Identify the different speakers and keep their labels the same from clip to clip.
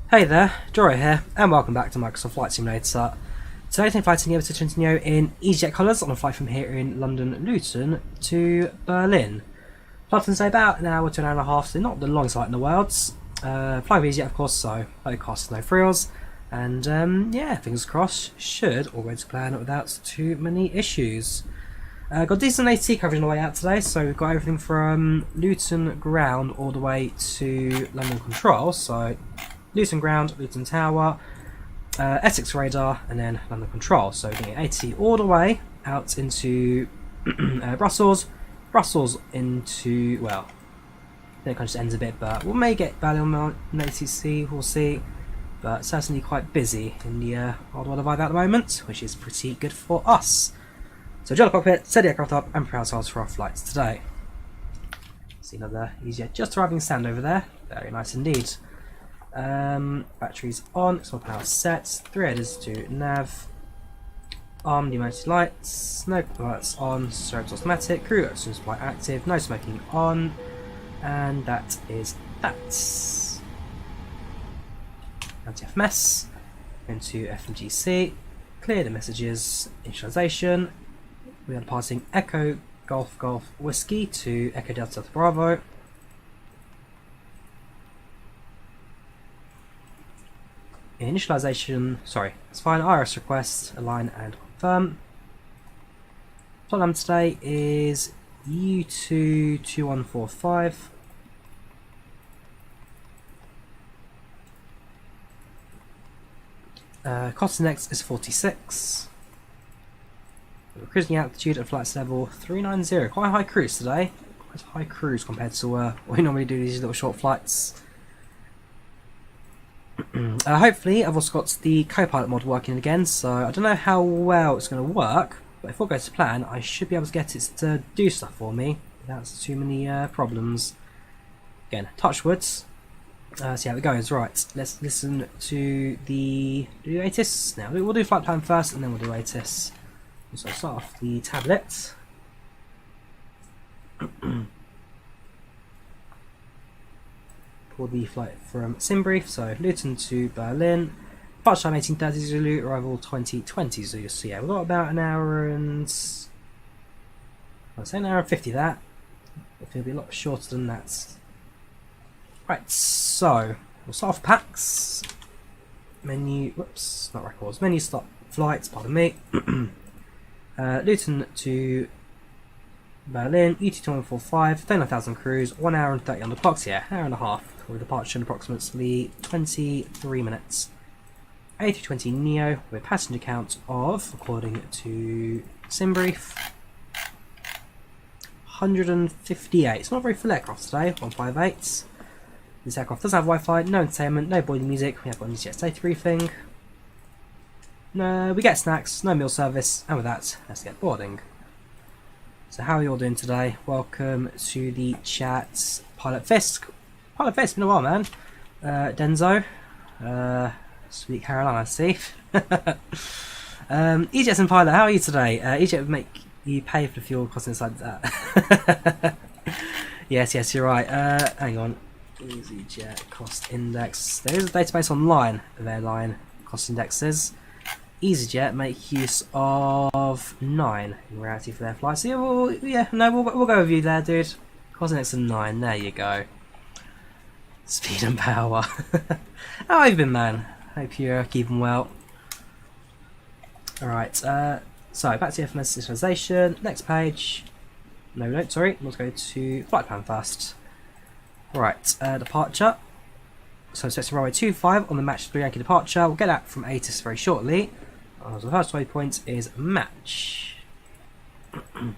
Speaker 1: Hey there, Drawyah here, and welcome back to Microsoft Flight Simulator. Today I'm flying the Airbus A320neo in easyJet colours on a flight from here in London Luton to Berlin. Flight can say about an hour to an hour and a half, so not the longest flight in the world. Fly with easyJet of course, so no costs, no frills, and yeah, fingers crossed, should all go to plan without too many issues. Got decent AT coverage on the way out today, so we've got everything from Luton ground all the way to London Control, so Luton ground, Luton tower, Essex radar, and then London Control. So we're getting AT all the way out into Brussels into, well, then it kind of just ends a bit, but we may get Berlin on ATC, we'll see. But certainly quite busy in the old world of IVAO at the moment, which is pretty good for us. So join the cockpit, set the aircraft up, and prepare ourselves for our flights today. See another easyJet just arriving stand over there. Very nice indeed. Batteries on, small power set, 3 headers to nav, armed emergency lights, no lights on, strobes automatic, crew oxygen supply active, no smoking on, and that is that. Anti-FMS, into FMGC, clear the messages, initialization. We are departing Echo Golf Golf Whiskey to Echo Delta Delta Bravo. Initialization, sorry, it's fine. IRS request, align and confirm. Flight number today is U22145. Cost index is 46. We're cruising altitude at flight level 390. Quite a high cruise today. Quite a high cruise compared to what we normally do these little short flights. Hopefully I've also got the Copilot mod working again, so I don't know how well it's going to work, but if all goes to plan I should be able to get it to do stuff for me without too many problems. Again, touch woods. See how it goes. Right, let's listen to the ATIS now. We'll do flight plan first and then we'll do ATIS. So I'll start off the tablet. For the flight from Simbrief, so Luton to Berlin, departure time 18:30 Zulu, arrival 20:20 Zulu. So yeah, we've got about an hour and, I'd say an hour and 50 that. It'll be a lot shorter than that. Right, so we'll start off PACX. Menu, whoops, not records. Menu stop flights, pardon me. Luton to Berlin, U22145, 39,000 cruise, 1 hour and 30 on the clock, so yeah, hour and a half, with departure in approximately 23 minutes. A320neo with a passenger count of, according to Simbrief, 158. It's not a very full aircraft today, 158. This aircraft does have Wi-Fi, no entertainment, no boarding music, we have got an easyJet safety briefing. No, we get snacks, no meal service, and with that, let's get boarding. So how are you all doing today? Welcome to the chat. Pilot Fisk. Pilot Fisk, been a while, man. Denzo. Sweet Caroline, I see. easyJet and Pilot, how are you today? easyJet would make you pay for the fuel cost inside that. yes, you're right. Hang on. easyJet cost index. There is a database online of airline cost indexes. easyJet make use of 9 in reality for their flights. So yeah, we'll go with you there, dude. Cost index of 9. There you go. Speed and power. How have you been, man? Hope you're keeping well. All right. So back to FMS initialization. Next page. No, sorry. Let's go to flight plan first. Right. Departure. So it's runway 25 on the match 3 Yankee departure. We'll get that from ATIS very shortly. So the first waypoint is match. From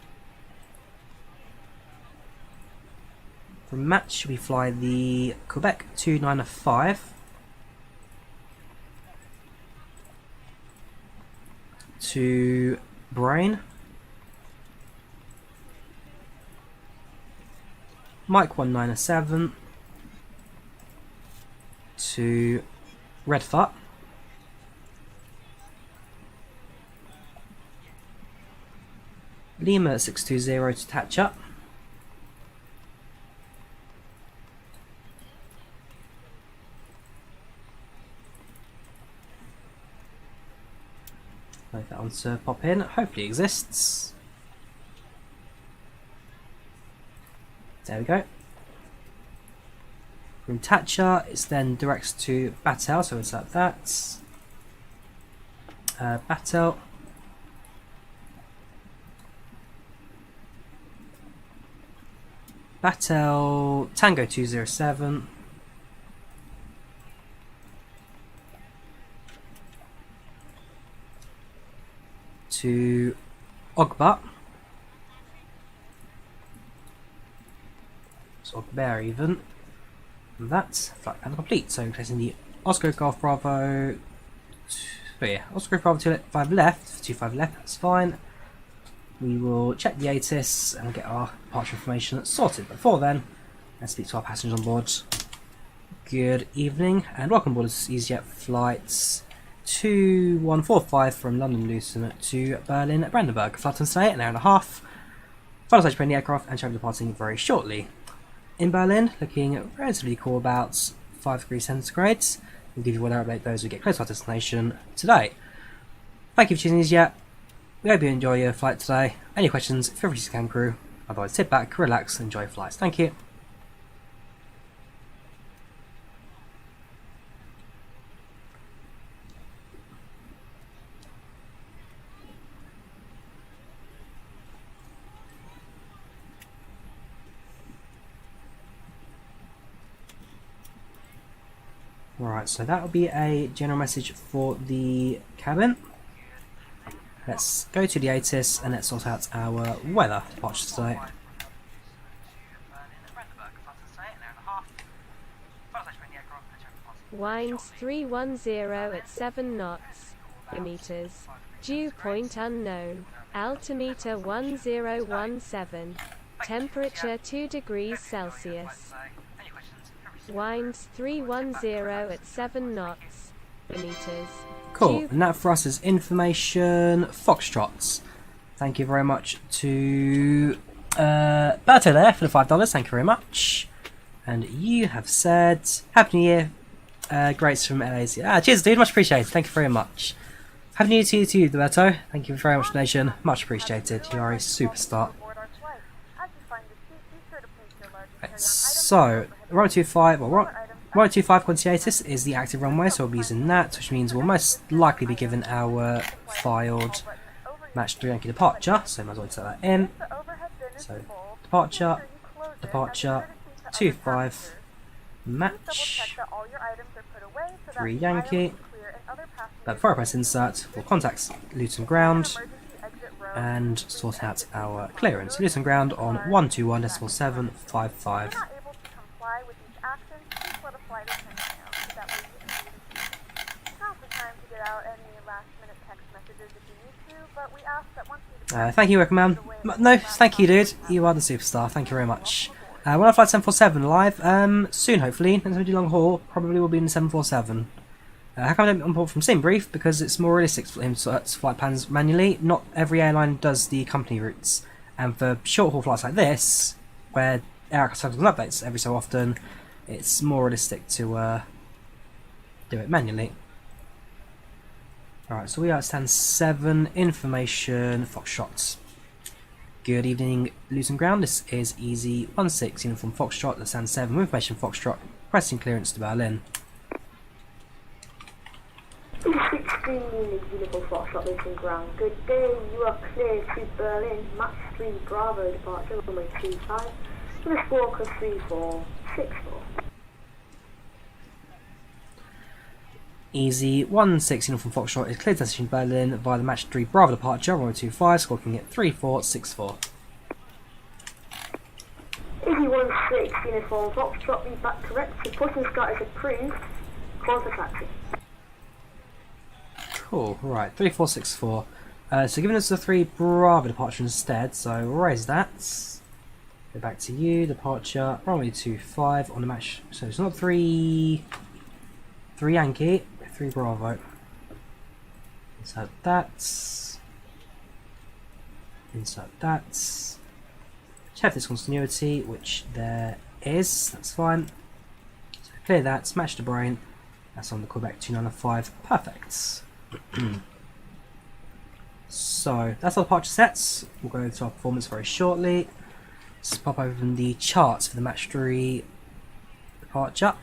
Speaker 1: match we fly the Quebec 295 to Brain. Mike 197 to Redfut. Lima 620 to Tatch Up. Wait for that one to pop in. Hopefully it exists. There we go. From Thatcher, it's then directs to Batel, so it's like that. Batel. Batel Tango 207. To Ogba. So Ogbear even. And that's flight plan complete. So placing the Oscar Golf Bravo. Oscar Golf Bravo 25 left. 25 left, that's fine. We will check the ATIS and we'll get our departure information sorted. Before then, let's speak to our passengers on board. Good evening and welcome aboard easyJet flights 2145 from London Luton to Berlin Brandenburg. Flight on today, an hour and a half. Final stage training aircraft and shall be departing very shortly. In Berlin, looking relatively cool, about 5 degrees centigrade. We'll give you weather update those we get close to our destination today. Thank you for choosing easyJet. We hope you enjoy your flight today. Any questions, feel free to scan crew. Otherwise, sit back, relax, and enjoy your flights. Thank you. Right, so that will be a general message for the cabin. Let's go to the ATIS and let's sort out our weather departure today.
Speaker 2: Winds 310 at 7 knots. Meters. Dew point unknown. Altimeter 1017. Temperature 2 degrees Celsius. Winds 310 at 7 knots. Meters.
Speaker 1: Cool, and that for us is information Foxtrots. Thank you very much to Berto there for the $5. Thank you very much. And you have said Happy New Year. Greats from LA's. Cheers, dude. Much appreciated. Thank you very much. Happy New Year to you too, Berto. Thank you very much, donation. Much appreciated. You are a superstar. Right, so, runway 25, or runway 25 Quantiatus is the active runway, so we'll be using that, which means we'll most likely be given our filed match 3 Yankee departure, so might as well set that in. So, departure, 25, match, 3 Yankee. But before I press insert, we'll contact Luton Ground and sort out our clearance. Luton Ground on 121.755. Thank you, Wickman. No, thank you, dude. You are the superstar. Thank you very much. We're on flight 747 live. Soon, hopefully. Next time we do long haul, probably will be in the 747. How come I don't import from SimBrief? Because it's more realistic for him to flight plans manually. Not every airline does the company routes. And for short haul flights like this, where aircraft cycles and updates every so often, it's more realistic to do it manually. Alright, so we are at stand 7, information, Foxtrot. Good evening, Luton Ground. This is Easy 16 uniform Foxtrot, at stand 7, information Foxtrot, requesting clearance to Berlin.
Speaker 3: 16 uniform Foxtrot, Luton Ground. Good day, you are clear to Berlin, match 3 Bravo, departure runway 25, with a squawk of 3464.
Speaker 1: Easy 16 from Foxtrot is cleared to destination Berlin via the match 3 Bravo departure, runway 25, squawking at 3464.
Speaker 3: Easy 16 uniform Foxtrot, be back correct, supporting start is approved, call for taxi.
Speaker 1: Cool, right, 3464. So giving us the 3 Bravo departure instead, so we'll raise that. Go back to you, departure, runway 25 on the match, so it's not 3 Yankee, 3 Bravo. Insert that. Insert that. Check this continuity, which there is, that's fine. So clear that, smash the brain. That's on the Quebec 295, perfect. So that's our departure sets. We'll go into our performance very shortly. Let's pop open the charts for the Match 3 departure.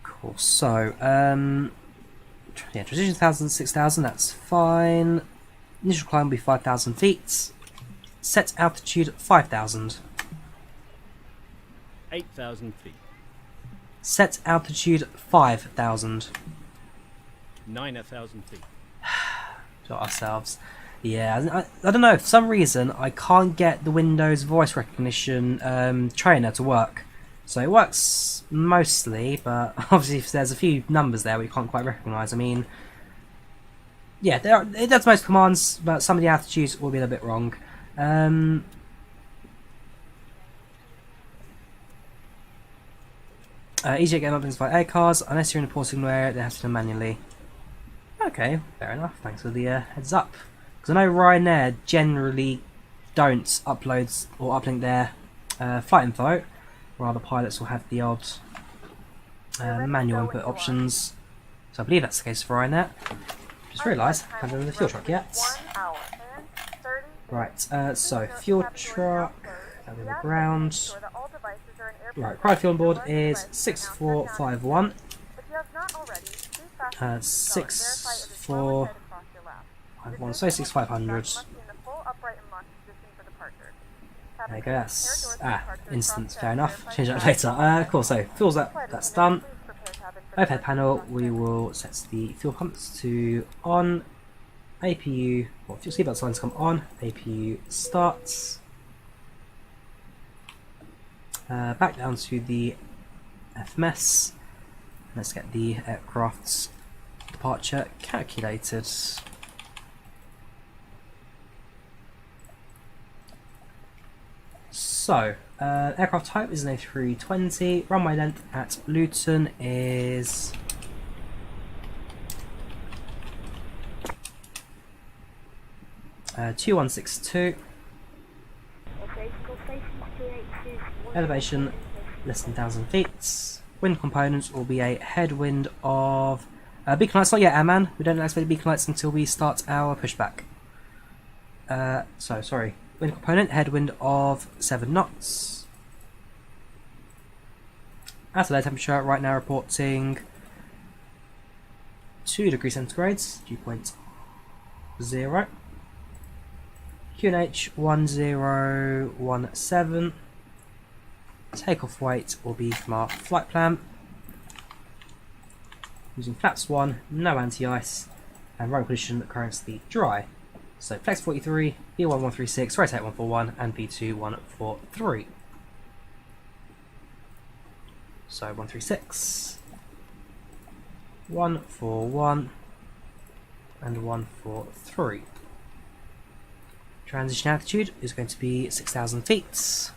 Speaker 1: Cool. So, yeah, transition 1000, 6000, that's fine. Initial climb will be 5,000 feet. Set altitude 5,000.
Speaker 4: 8,000 feet.
Speaker 1: Set altitude 5,000.
Speaker 4: 9,000 feet.
Speaker 1: To ourselves. Yeah, I don't know, for some reason I can't get the Windows voice recognition trainer to work. So it works mostly, but obviously if there's a few numbers there we can't quite recognise. I mean, yeah, it does most commands, but some of the altitudes will be a little bit wrong. easyJet get updates by air cars. Unless you're in a port signal area, they have to do manually. Okay, fair enough. Thanks for the heads up. Because I know Ryanair generally don't upload or uplink their flight info. Rather, pilots will have the odd manual input options. So I believe that's the case for Ryanair. Just realised I haven't done the fuel truck yet. Right, so fuel truck on the ground. Right, required fuel on board is 6451. 6451, so 6500. There you go, that's instant, fair enough. Change that later. Cool, so fuel's that's done. Overhead panel, we will set the fuel pumps to on. APU, well, fuel seatbelt signs come on. APU starts. Back down to the FMS. Let's get the aircraft's departure calculated. So, aircraft type is an A320. Runway length at Luton is 2162. Elevation less than 1,000 feet. Wind components will be a headwind of beacon lights. Not yet, Airman. We don't activate beacon lights until we start our pushback. Sorry. Wind component, headwind of 7 knots. Outer temperature right now reporting 2 degrees centigrade, dew point 0. QNH 1017. Takeoff weight will be from our flight plan. Using flaps 1, no anti-ice, and runway position currently dry. So flex 43, B1136, rotate 141, and B2143. So 136, 141, and 143. Transition altitude is going to be 6,000 feet.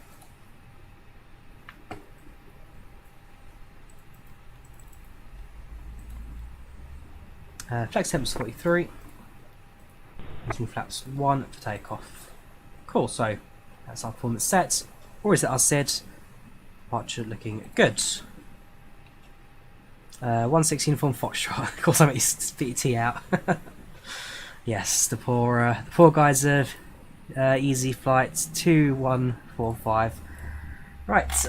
Speaker 1: Flex temps 43. Using flaps 1 for takeoff. Cool, so that's our performance set. Or is it our SID? Departure looking good. 116 from Foxtrot. Of course, I made VT out. Yes, the poor guys of Easy Flights 2145. Right,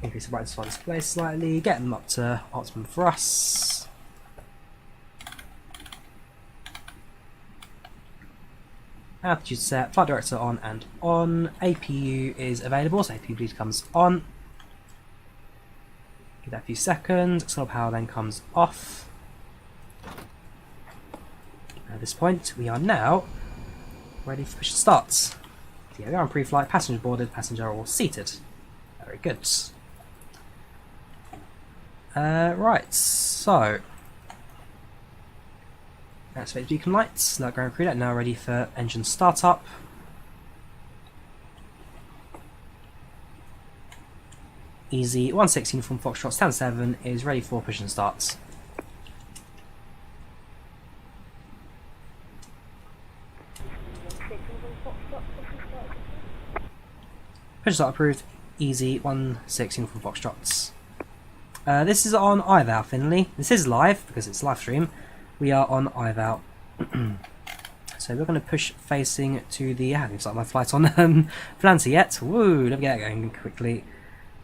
Speaker 1: increase the brightness of our display slightly, get them up to optimum for us. Altitude set, flight director on and on. APU is available, so APU bleed comes on. Give that a few seconds, external power then comes off. At this point, we are now ready for push to start. Yeah, we are on pre-flight, passenger boarded, passenger all seated. Very good. Right, so activate beacon lights, let ground crew light, now ready for engine startup. Easy 116 from Foxtrot stand 7 is ready for push and starts. Push start approved. Easy 16 Uniform Foxtrots. This is on IVAO, Finley. This is live because it's live stream. We are on IVAO. So we're going to push facing to the... I haven't started my flight on Volanta yet. Woo, let me get that going quickly.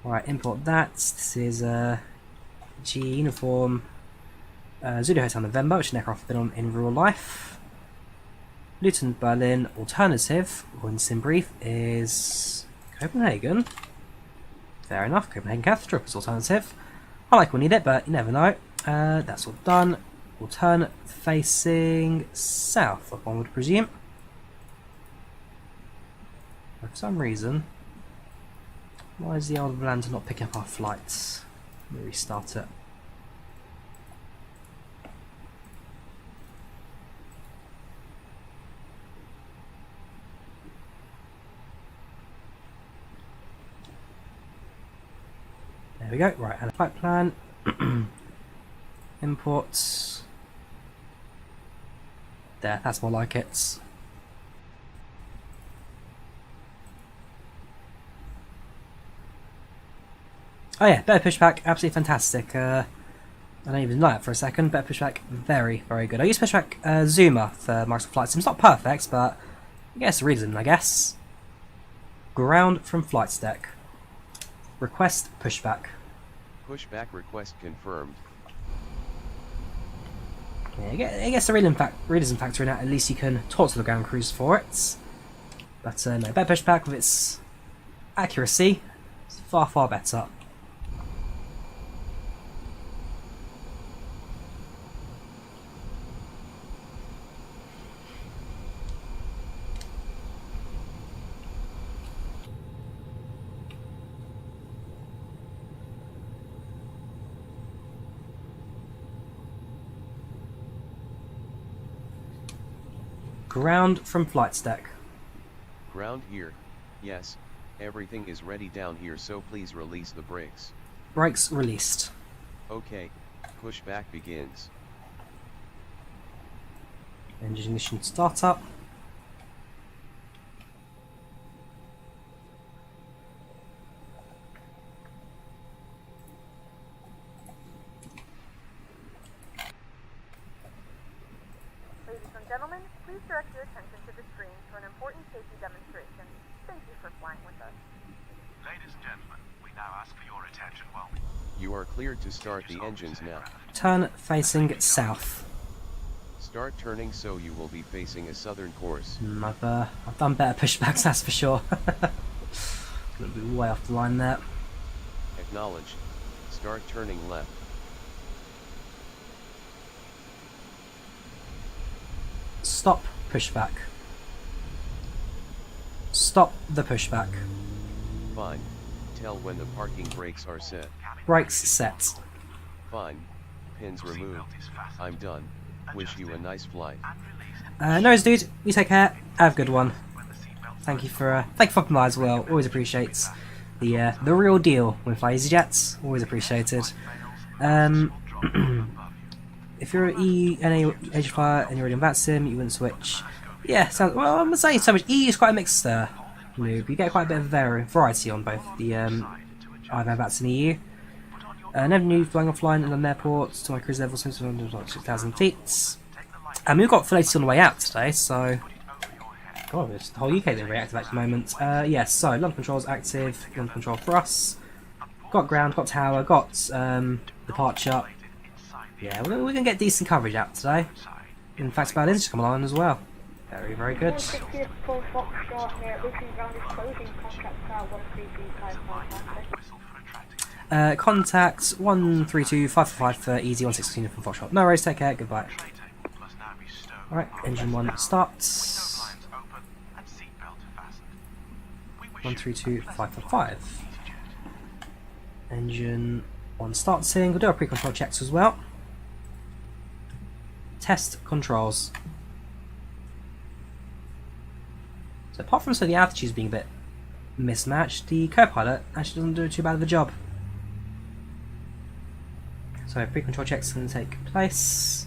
Speaker 1: Alright, import that. This is G Uniform Zulu Hotel November, which is an aircraft I've been on in real life. Luton, Berlin, alternative, or in sim brief, is Copenhagen. Fair enough, Copenhagen Cathedral is alternative. I like we'll need it, but you never know. That's all done. We'll turn facing south, one would presume. For some reason, why is the old Volanta not picking up our flights? Let me restart it. There we go, right, and a flight plan. Imports. There, that's more like it. Oh yeah, better pushback, absolutely fantastic. I don't even know it for a second. Better pushback, very, very good. I use PushbackZoomer for Microsoft Flight Sim. It's not perfect, but I guess a reason, I guess. Ground from flight deck. Request pushback.
Speaker 4: Pushback request confirmed.
Speaker 1: Yeah, I guess the realism factor in that, at least you can talk to the ground crews for it. But no, better pushback with its accuracy is far, far better. Ground from flight deck.
Speaker 4: Ground here. Yes, everything is ready down here, so please release the brakes.
Speaker 1: Brakes released.
Speaker 4: Okay, pushback begins.
Speaker 1: Engine ignition startup.
Speaker 5: Ladies and gentlemen, please direct your attention to the screen for an important safety demonstration. Thank you for flying with us.
Speaker 6: Ladies and gentlemen, we now ask for your attention while
Speaker 4: You are cleared to start the engines now.
Speaker 1: Turn facing south.
Speaker 4: Start turning, so you will be facing a southern course.
Speaker 1: I've done better pushbacks, that's for sure. A little bit way off the line there.
Speaker 4: Acknowledge. Start turning left.
Speaker 1: Stop pushback. Stop the pushback.
Speaker 4: Fine. Tell when the parking brakes are set.
Speaker 1: Brakes set.
Speaker 4: Fine. Pins removed. I'm done. Wish you a nice flight.
Speaker 1: No worries, dude. You take care. Have a good one. Thank you for popping by as well. Always appreciate the real deal when fly easyJets. Always appreciated. If you're an age flyer and you're already on VATSIM, you wouldn't switch. Yeah, well, I'm gonna say so much. E is quite a mixed move. You get quite a bit of variety on both the IVAO VATSIM EU. Never knew flying offline in London Airport to my cruise level since 6,000 feet. And we've got Palit on the way out today, so God, it's the whole UK being reactive at the moment. Yes, so London controls active. London control for us. Got ground, got tower, got departure. Yeah, we're going to get decent coverage out today. In fact, Berlin's just come along as well. Very, very good.
Speaker 3: 160 full Foxtrot here. Luton ground is closing. Contact 13255.
Speaker 1: Contact 132555 for easy 116 from Foxtrot. No worries, take care, goodbye. Alright, engine 1 starts. 132555. Engine 1 starting. We'll do our pre-control checks as well. Test controls. So apart from the altitudes being a bit mismatched, the co-pilot actually doesn't do too bad of a job. So pre-control checks are going to take place.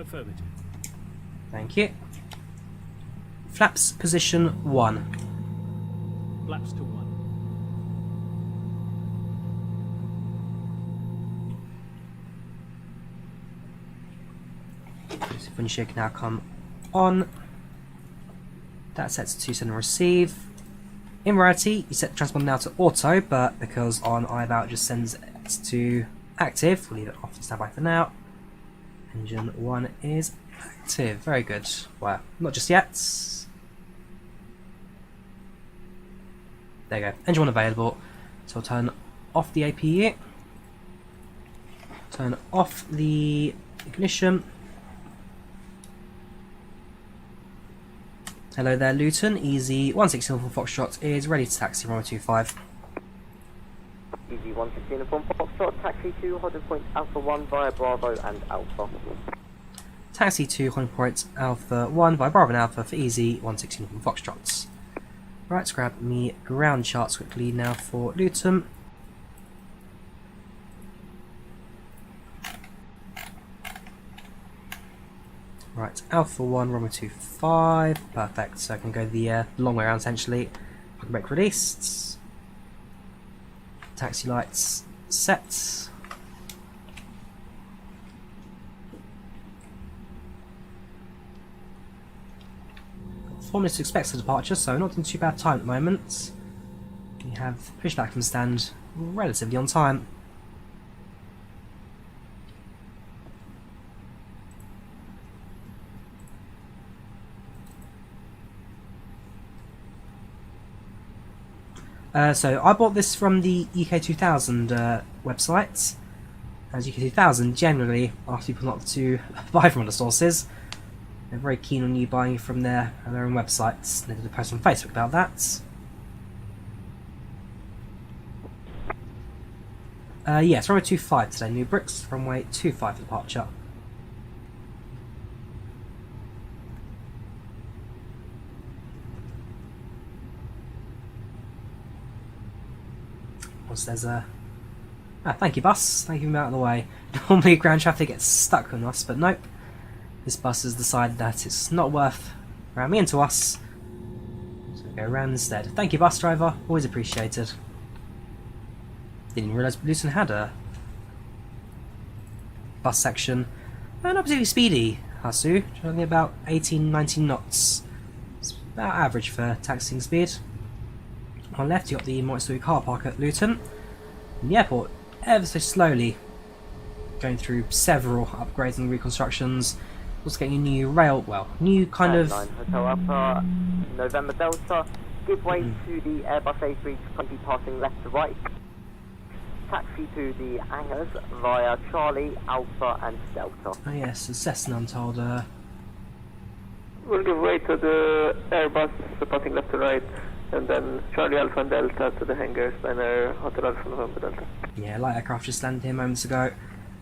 Speaker 6: affirmative.
Speaker 1: Thank you. Flaps position 1.
Speaker 7: flaps to 1.
Speaker 1: When you can now come on. That's set to send and receive. In reality, you set the transponder now to auto, but because on IVAO it just sends it to active, we'll leave it off to standby for now. Engine 1 is active. Very good. Well, not just yet. There you go. Engine 1 available. So I'll turn off the APU. Turn off the ignition. Hello there, Luton. Easy 116 from Foxtrot is ready to taxi runway 25.
Speaker 8: Easy 116 from Foxtrot, taxi to holding point Alpha 1 via Bravo and Alpha.
Speaker 1: Taxi to holding point Alpha 1 via Bravo and Alpha for Easy 116 from Foxtrot. Right, let's grab me ground charts quickly now for Luton. Right, Alpha 1, runway 25, perfect, so I can go the long way around essentially. I can make released. Taxi lights set. 4 minutes to expect for departure, so not in too bad time at the moment. We have pushback from stand relatively on time. So I bought this from the UK2000 website. As UK2000 generally ask people not to buy from other sources. They're very keen on you buying from their own websites. They did a post on Facebook about that. Yes, runway 25 today. New bricks, runway 25 for departure. There's a thank you, bus. Thank you for being out of the way. Normally ground traffic gets stuck on us, but nope. This bus has decided that it's not worth ramming into us, so go around instead. Thank you, bus driver. Always appreciated. Didn't realise Luton had a bus section. Not particularly speedy, Hasu. Only about 18-19 knots. It's about average for taxiing speed. On left, you got the Montessori car park at Luton. And the airport, ever so slowly, going through several upgrades and reconstructions. Also getting a new rail, well, new kind of...
Speaker 8: 9 Hotel Alpha, November Delta, give way to the Airbus A320 passing left to right. Taxi to the hangars via Charlie, Alpha and Delta.
Speaker 1: Oh yes, the Cessna Untold.
Speaker 9: We'll give way to the Airbus passing left to right. And then Charlie Alpha and Delta to the hangars, then Hotel Alpha November Delta.
Speaker 1: Yeah, light aircraft just landed here moments ago.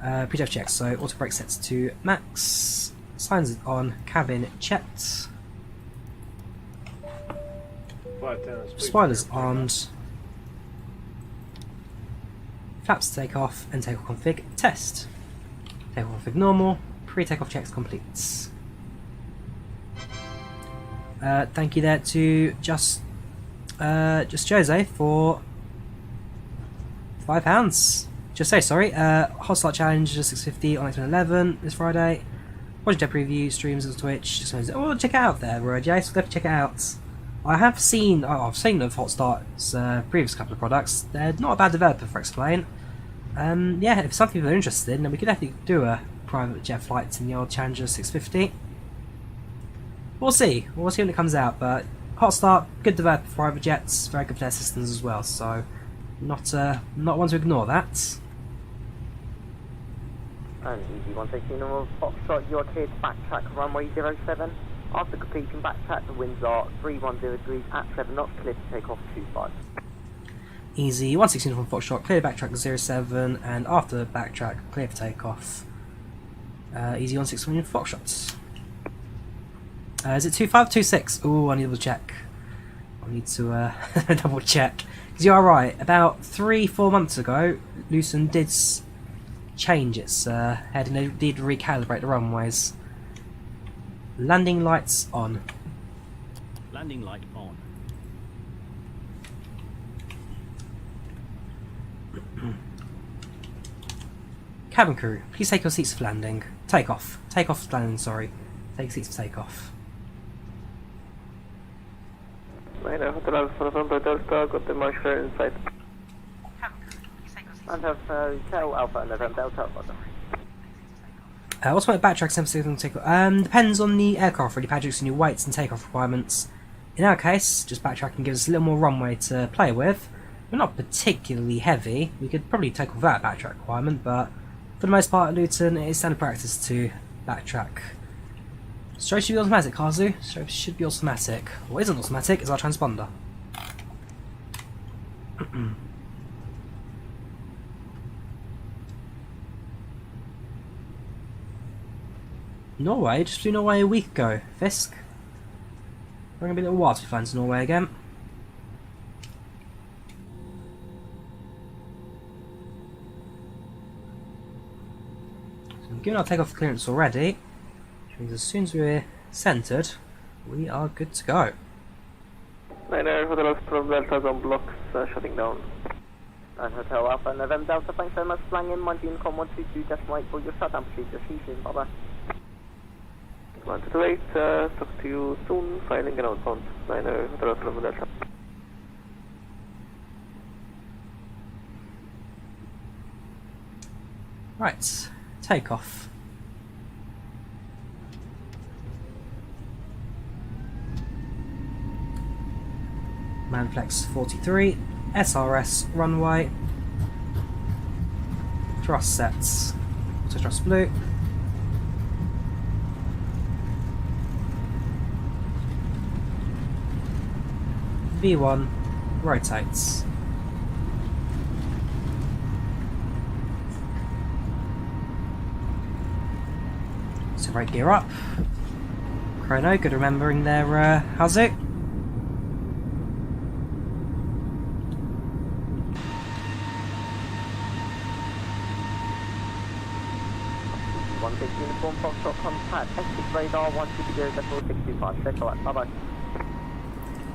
Speaker 1: Pre-dive check, so auto brake sets to max. Signs on, cabin checked. Spoilers armed. Flaps to take off and takeoff config test. Takeoff config normal. Pre-takeoff checks complete. Thank you there to Just Jose for £5. Just say sorry. Hot Start Challenge 650 on X11 this Friday. Watching Jet preview streams on Twitch. Just oh, check it out there, Jace. We'll definitely check it out. I've seen of Hot Start's previous couple of products. They're not a bad developer for Explain. Yeah, if some people are interested, then we could definitely do a private jet flight in the old Challenger 650. We'll see. We'll see when it comes out, but Hot Start, good developer for private jets, very good for their systems as well, so not one to ignore that.
Speaker 8: And Easy 116 on Foxtrot, you are cleared to backtrack runway 07. After completing backtrack, the winds are 310 degrees at 7 knots, clear to take off 25.
Speaker 1: Easy 116 from Foxtrot, clear to backtrack 07, and after backtrack, clear for takeoff. Easy 116 from Foxtrot. Is it 2526? Ooh, I need to double check. I need to double check. Because you are right, about 3-4 months ago, Luton did change its heading. They did recalibrate the runways. Landing lights on.
Speaker 7: Landing light on.
Speaker 1: Cabin crew, please take your seats for landing. Takeoff. Takeoff for landing, sorry. Take seats for takeoff.
Speaker 9: Niner, Hotel Alpha November Delta, got the marsh flare in sight.
Speaker 8: And have Hotel Alpha November Delta, got the
Speaker 1: Automatic backtrack emphasis on takeoff. Depends on the aircraft really, PACX and your weights and takeoff requirements. In our case, just backtracking gives us a little more runway to play with. We're not particularly heavy. We could probably take off without a backtrack requirement, but for the most part at Luton it is standard practice to backtrack. Strobe should be automatic, Kazu. Strobe should be automatic. What isn't automatic is our transponder. Norway? Just flew Norway a week ago. Fisk? We're going to be a little while to fly into Norway again. So given our takeoff clearance already, which means as soon as we're centred, we are good to go.
Speaker 9: Niner, Hotel Alpha Delta on blocks shutting down.
Speaker 8: And Hotel Alpha November Delta, thanks very much, flying in, mind Unicom 122.8 for your shutdown procedure. See you soon, bye bye.
Speaker 9: 128, talk to you soon, filing an outbound. Niner, Hotel Alpha November Delta.
Speaker 1: Right, takeoff. Manflex 43, SRS runway, thrust sets, auto thrust blue, V1 rotates. So right gear up. Chrono, good remembering their how's it?
Speaker 8: Uniform Foxtrot contact S6 radar 120.625. Check out. Bye bye.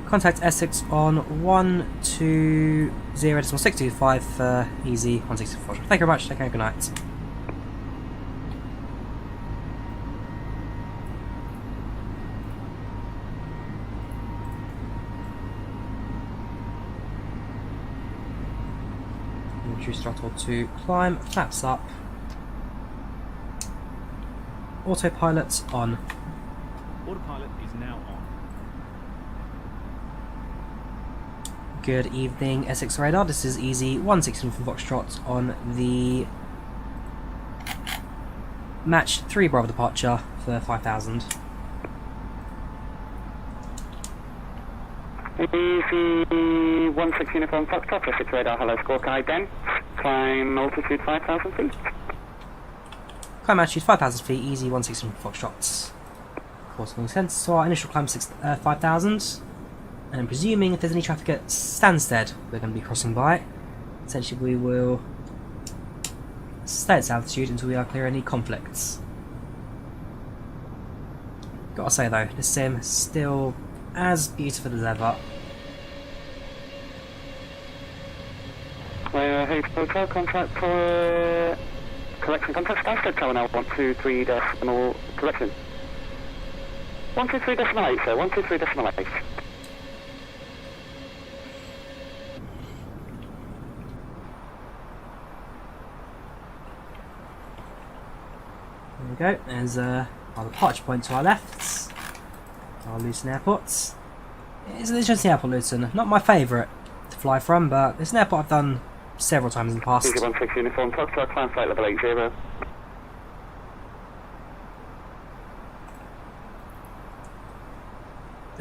Speaker 1: Contact Essex on 120.625 for easy 164. Thank you very much. Take care. Good night. Reduce throttle to climb. Flaps up. Autopilot on.
Speaker 7: Autopilot is now on.
Speaker 1: Good evening, Essex Radar. This is Easy 116 from Foxtrot on the match 3 Bravo departure for 5000.
Speaker 10: Easy 116 from Foxtrot, Essex Radar, hello, score guide then. Climb altitude 5000 feet.
Speaker 1: Climb altitude 5000 feet, Easy 116 from Foxtrot. Of course, makes sense. So our initial climb 5000. And presuming if there's any traffic at Stansted we're going to be crossing by, essentially we will stay at this altitude until we are clear any conflicts. Gotta say though, this sim is still as beautiful as ever.
Speaker 10: Hey, hotel contract for correction contract Stansted tower now 123 decimal correction. 123 decimal 8, sir, 123 decimal 8.
Speaker 1: There we go, there's our departure point to our left, our Luton Airport. It's an interesting airport, Luton. Not my favourite to fly from, but it's an airport I've done several times in the past.
Speaker 10: 16 uniform, Foxtrot, climb flight level 80.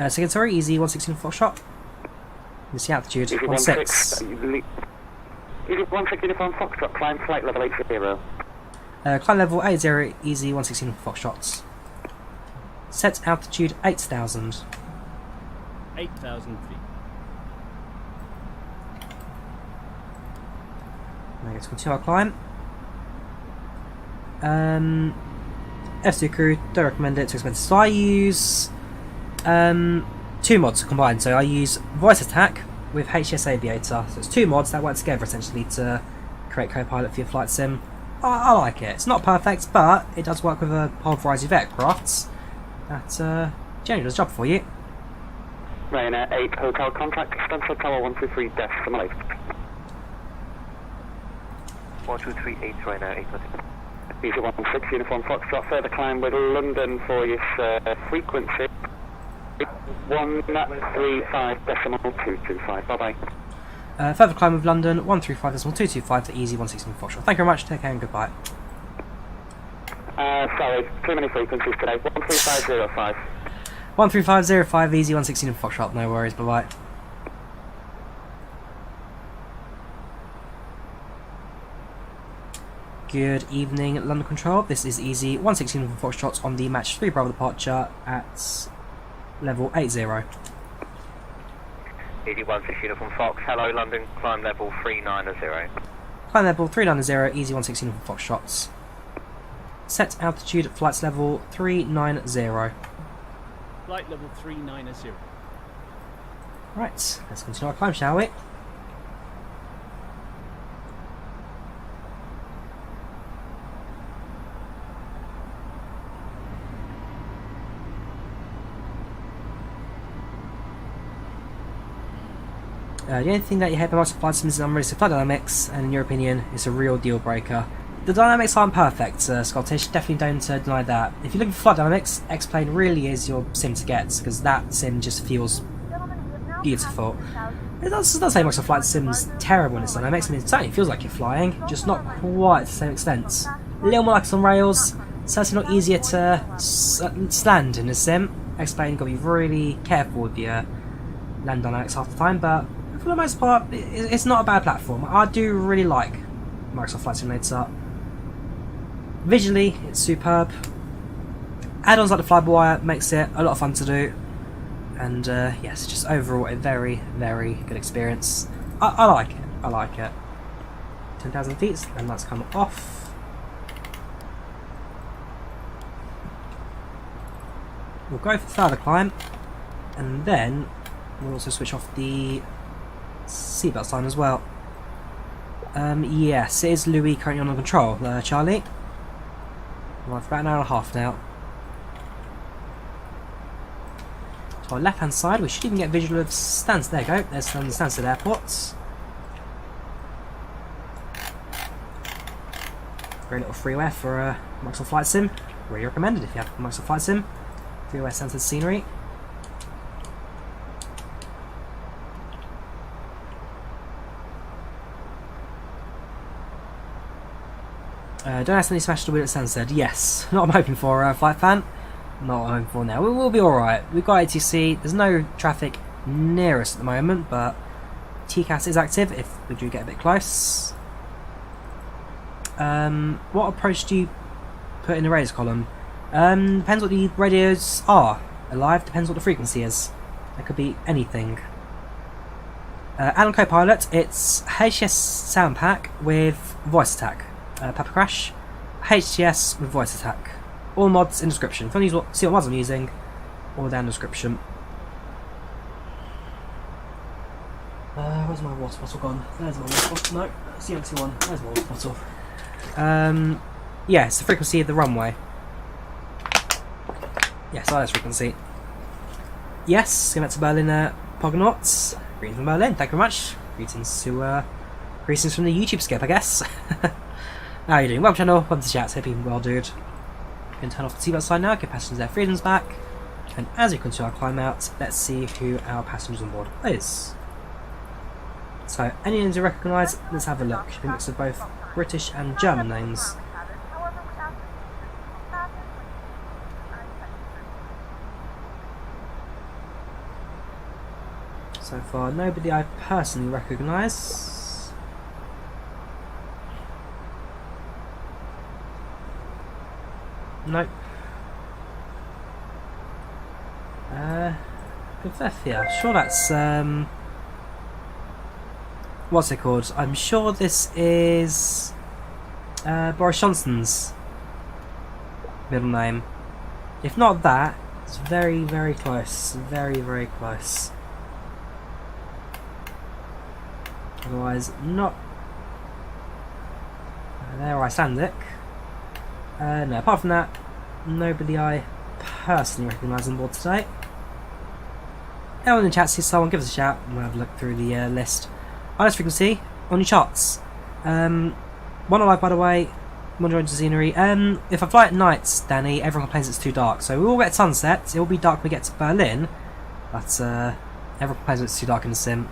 Speaker 1: Second, sorry, Easy 116 Foxtrot. This is the altitude, 16.
Speaker 10: Easy 16 uniform, Foxtrot, climb flight level 80.
Speaker 1: Climb level 80, Easy 116 Foxtrots. Set altitude 8000.
Speaker 7: 8,000 feet.
Speaker 1: Now let's continue our climb. F2 crew, don't recommend it, too expensive. So I use 2 mods combined. So I use VoiceAttack with HS Aviator. So it's 2 mods that work together essentially to create Copilot for your flight sim. I like it. It's not perfect, but it does work with a whole variety of aircrafts. That generally does a job for you.
Speaker 10: Ryanair 8 Hotel Contact, Stansted Tower 123 decimal 8.
Speaker 8: 1238 Ryanair 8.
Speaker 10: Easy 16 Uniform Foxtrot, further climb with London for your frequency. 135.225, bye bye.
Speaker 1: Further climb with London 135.225 for easy 116 Foxtrot. Thank you very much, take care and goodbye.
Speaker 10: Sorry, too many frequencies today. 13505.
Speaker 1: 13505 easy 116 Foxtrot, no worries, bye bye. Good evening, London Control. This is easy 116 Foxtrot on the match 3 Bravo departure at level 80.
Speaker 8: 81 Uniform Fox, hello London, climb level 390.
Speaker 1: Climb level 390, easy 116 Foxtrots. Set altitude, flights level 390.
Speaker 7: Flight level 390.
Speaker 1: Right, let's continue our climb, shall we? The only thing that you hate about flight sims is unrealistic flight dynamics, and in your opinion, it's a real deal breaker. The dynamics aren't perfect, Scottish, definitely don't deny that. If you're looking for flight dynamics, X-Plane really is your sim to get, because that sim just feels beautiful. It does say Microsoft Flight Sim's terrible in its dynamics, and it certainly feels like you're flying, just not quite to the same extent. A little more like it's on rails, certainly not easier to land in a sim. X-Plane, got to be really careful with your land dynamics half the time, but for the most part, it's not a bad platform. I do really like Microsoft Flight Simulator. Visually, it's superb. Add-ons like the FlyByWire makes it a lot of fun to do. And yes, just overall a very, very good experience. I like it. I like it. 10,000 feet, and that's come off. We'll go for further climb, and then we'll also switch off the seatbelt sign as well. Yes, it is Louis currently on control. Charlie. Right, for about an hour and a half now. To our left hand side, we should even get visual of Stansted. There you go, there's the Stansted Airport. Great little freeware for Microsoft Flight Sim. Really recommended if you have Microsoft Flight Sim. Freeware Stansted scenery. Don't accidentally smash the wheel at Stansted. Yes, not what I'm hoping for, Flight Fan. Not what I'm hoping for now. We'll be alright. We've got ATC. There's no traffic near us at the moment, but TCAS is active if we do get a bit close. What approach do you put in the radios column? Depends what the radios are. Alive, depends what the frequency is. It could be anything. Alan Copilot, it's HTS sound pack with VoiceAttack. Pepper Crash, HTS with VoiceAttack. All mods in description. If you want to see what mods I'm using, all down in the description. Where's my water bottle gone? There's my water bottle. No, that's the empty one. There's my water bottle. Yeah, it's the frequency of the runway. Yes, that's frequency. Yes, going back to Berlin, Pognauts. Greetings from Berlin, thank you very much. Greetings from the YouTube skip, I guess. How are you doing? Welcome channel, welcome to chat, hope you're well, dude. We can turn off the seatbelt sign now, give passengers their freedoms back. And as we continue our climb out, let's see who our passengers on board is. So, any names you recognise, let's have a look. Should be a mix of both British and German names. So far, nobody I personally recognise. Nope. Good stuff here. Sure that's what's it called? I'm sure this is Boris Johnson's middle name. If not that, it's very, very close. Very, very close. Otherwise, not. there Icelandic. No, apart from that, nobody I personally recognise on board today. Anyone in the chat sees someone, give us a shout and we'll have a look through the list. Highest frequency on your charts. One alive, by the way. One joined to scenery. If I fly at night, Danny, everyone complains it's too dark. So we will get sunset. It will be dark when we get to Berlin, but everyone complains it's too dark in the sim.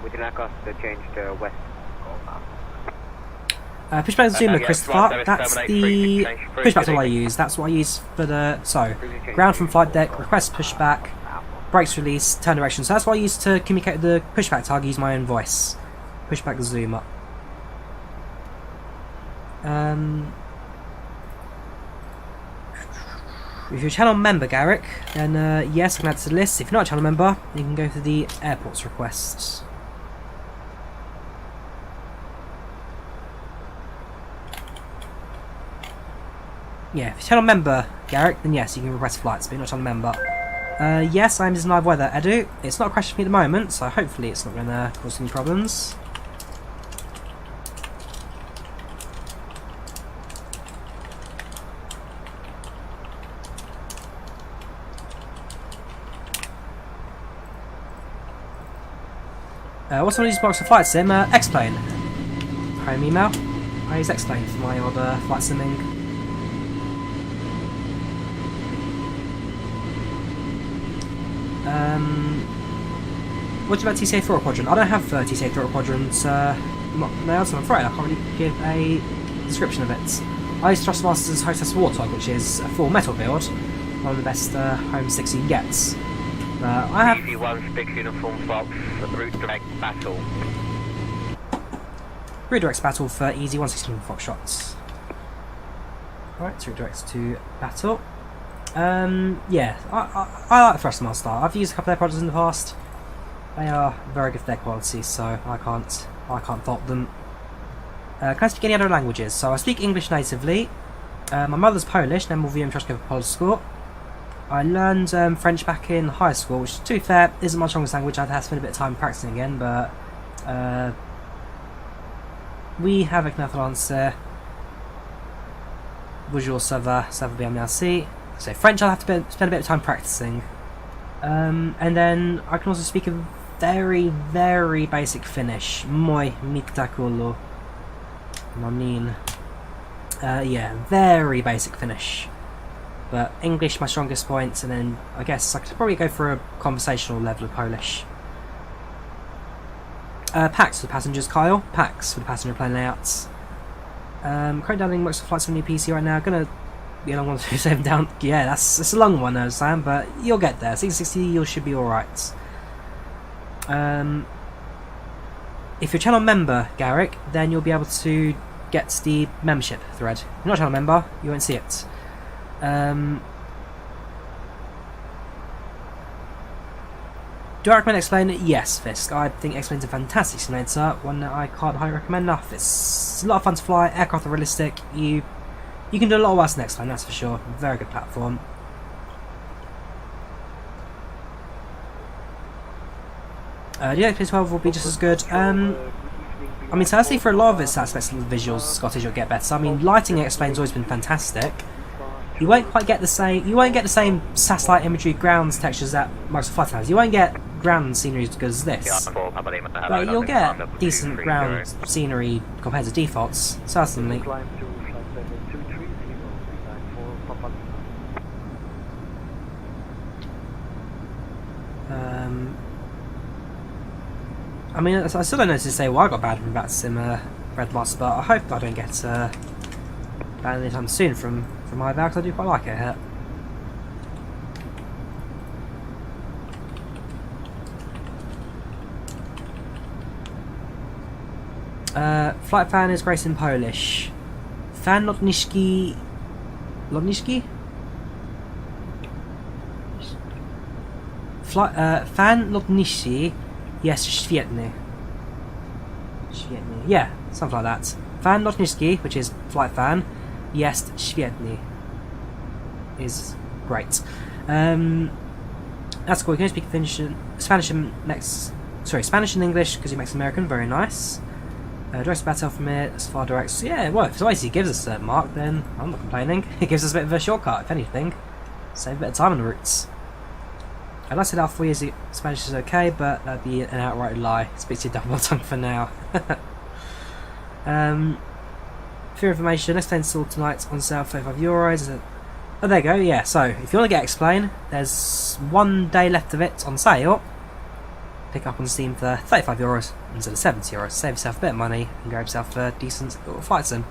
Speaker 8: Would you like us to change to west?
Speaker 1: PushbackZoomer, Christopher, that's the pushback tool I use. That's what I use for the, ground from flight deck, request pushback, brakes release, turn direction. So that's what I use to communicate with the pushback tag, use my own voice. PushbackZoomer. If you're a channel member, Garrick, then yes, I can add to the list. If you're not a channel member, you can go to the airport's requests. Yeah, if you're a channel member, Garrick, then yes, you can request flights, but you're not a channel member. Yes, I'm using live weather, Edu. It's not crashing me at the moment, so hopefully it's not going to cause any problems. What's one of these box for flight sim? X-Plane. Home email. I use X-Plane for my odd flight simming. What about TCA Throat Quadrant? I don't have TCA Throat Quadrant. No, I'm afraid I can't really give a description of it. I use Thrustmaster's Hostess Warthog, which is a full metal build. One of the best home sticks you can get. I have
Speaker 8: EV1 Big Uniform Fox, route direct battle.
Speaker 1: Redirects battle for easy 116 Fox shots. Alright, so redirects to battle. Yeah, I like the Thrustmaster. I've used a couple of their products in the past. They are very good for their quality, so I can't fault them. Can I speak any other languages? So I speak English natively. My mother's Polish, then we'll Troszkę for Polish school. I learned French back in high school, which, to be fair, isn't my strongest language. I'd have to spend a bit of time practicing again, but we have avec notre français. Bonjour, ça va bien, merci. So French, I'll have to spend a bit of time practicing. And then I can also speak a very, very basic Finnish. Moi miktakulo. Manin. Yeah, very basic Finnish. But English, my strongest point, and then I guess I could probably go for a conversational level of Polish. PACX for the passengers, Kyle. PACX for the passenger plane layouts. Currently downloading most of the flights on your PC right now. Gonna be a long one to save down. Yeah, it's a long one, Sam, but you'll get there. 660, you should be alright. If you're a channel member, Garrick, then you'll be able to get the membership thread. If you're not a channel member, you won't see it. Do I recommend X-Plane? Yes, Fisk. I think X-Plane's a fantastic simulator, one that I can't highly recommend enough. It's a lot of fun to fly, aircraft are realistic, you can do a lot worse than X-Plane, that's for sure. Very good platform. The X-Plane 12 will be just as good. I mean, firstly, for a lot of its aspects of the visuals, Scottish will get better. I mean, lighting X-Plane's always been fantastic. You won't quite get the same. You won't get the same satellite imagery grounds textures that Microsoft Flight has. You won't get ground scenery as good as this, but you'll get decent ground scenery compared to defaults. Certainly. I mean, I still don't know to say why I got banned from that sim Red Moss, but I hope I don't get banned anytime soon from IVAO, because I do quite like it here. Flight fan is great in Polish. Fan lotniczki Lotniski? Fan Lotniski, yes, świetnie. Świetnie. Yeah, something like that. Fan Lotniski, which is flight fan, yes, świetnie is great. That's cool. You can speak Spanish and Spanish and English because you're Mexican American. Very nice. Direct battle from here. As far direct. Yeah. Well, if he gives us a mark, then I'm not complaining. It gives us a bit of a shortcut, if anything. Save a bit of time on the routes. I'd like to say that 4 years Spanish is okay, but that'd be an outright lie. Speak to your double tongue for now. For your information, Explain installed tonight on sale for €35. Oh, there you go. Yeah. So if you want to get Explain, there's 1 day left of it on sale. Pick up on Steam for €35 instead of €70. Save yourself a bit of money and grab yourself a decent little flight sim.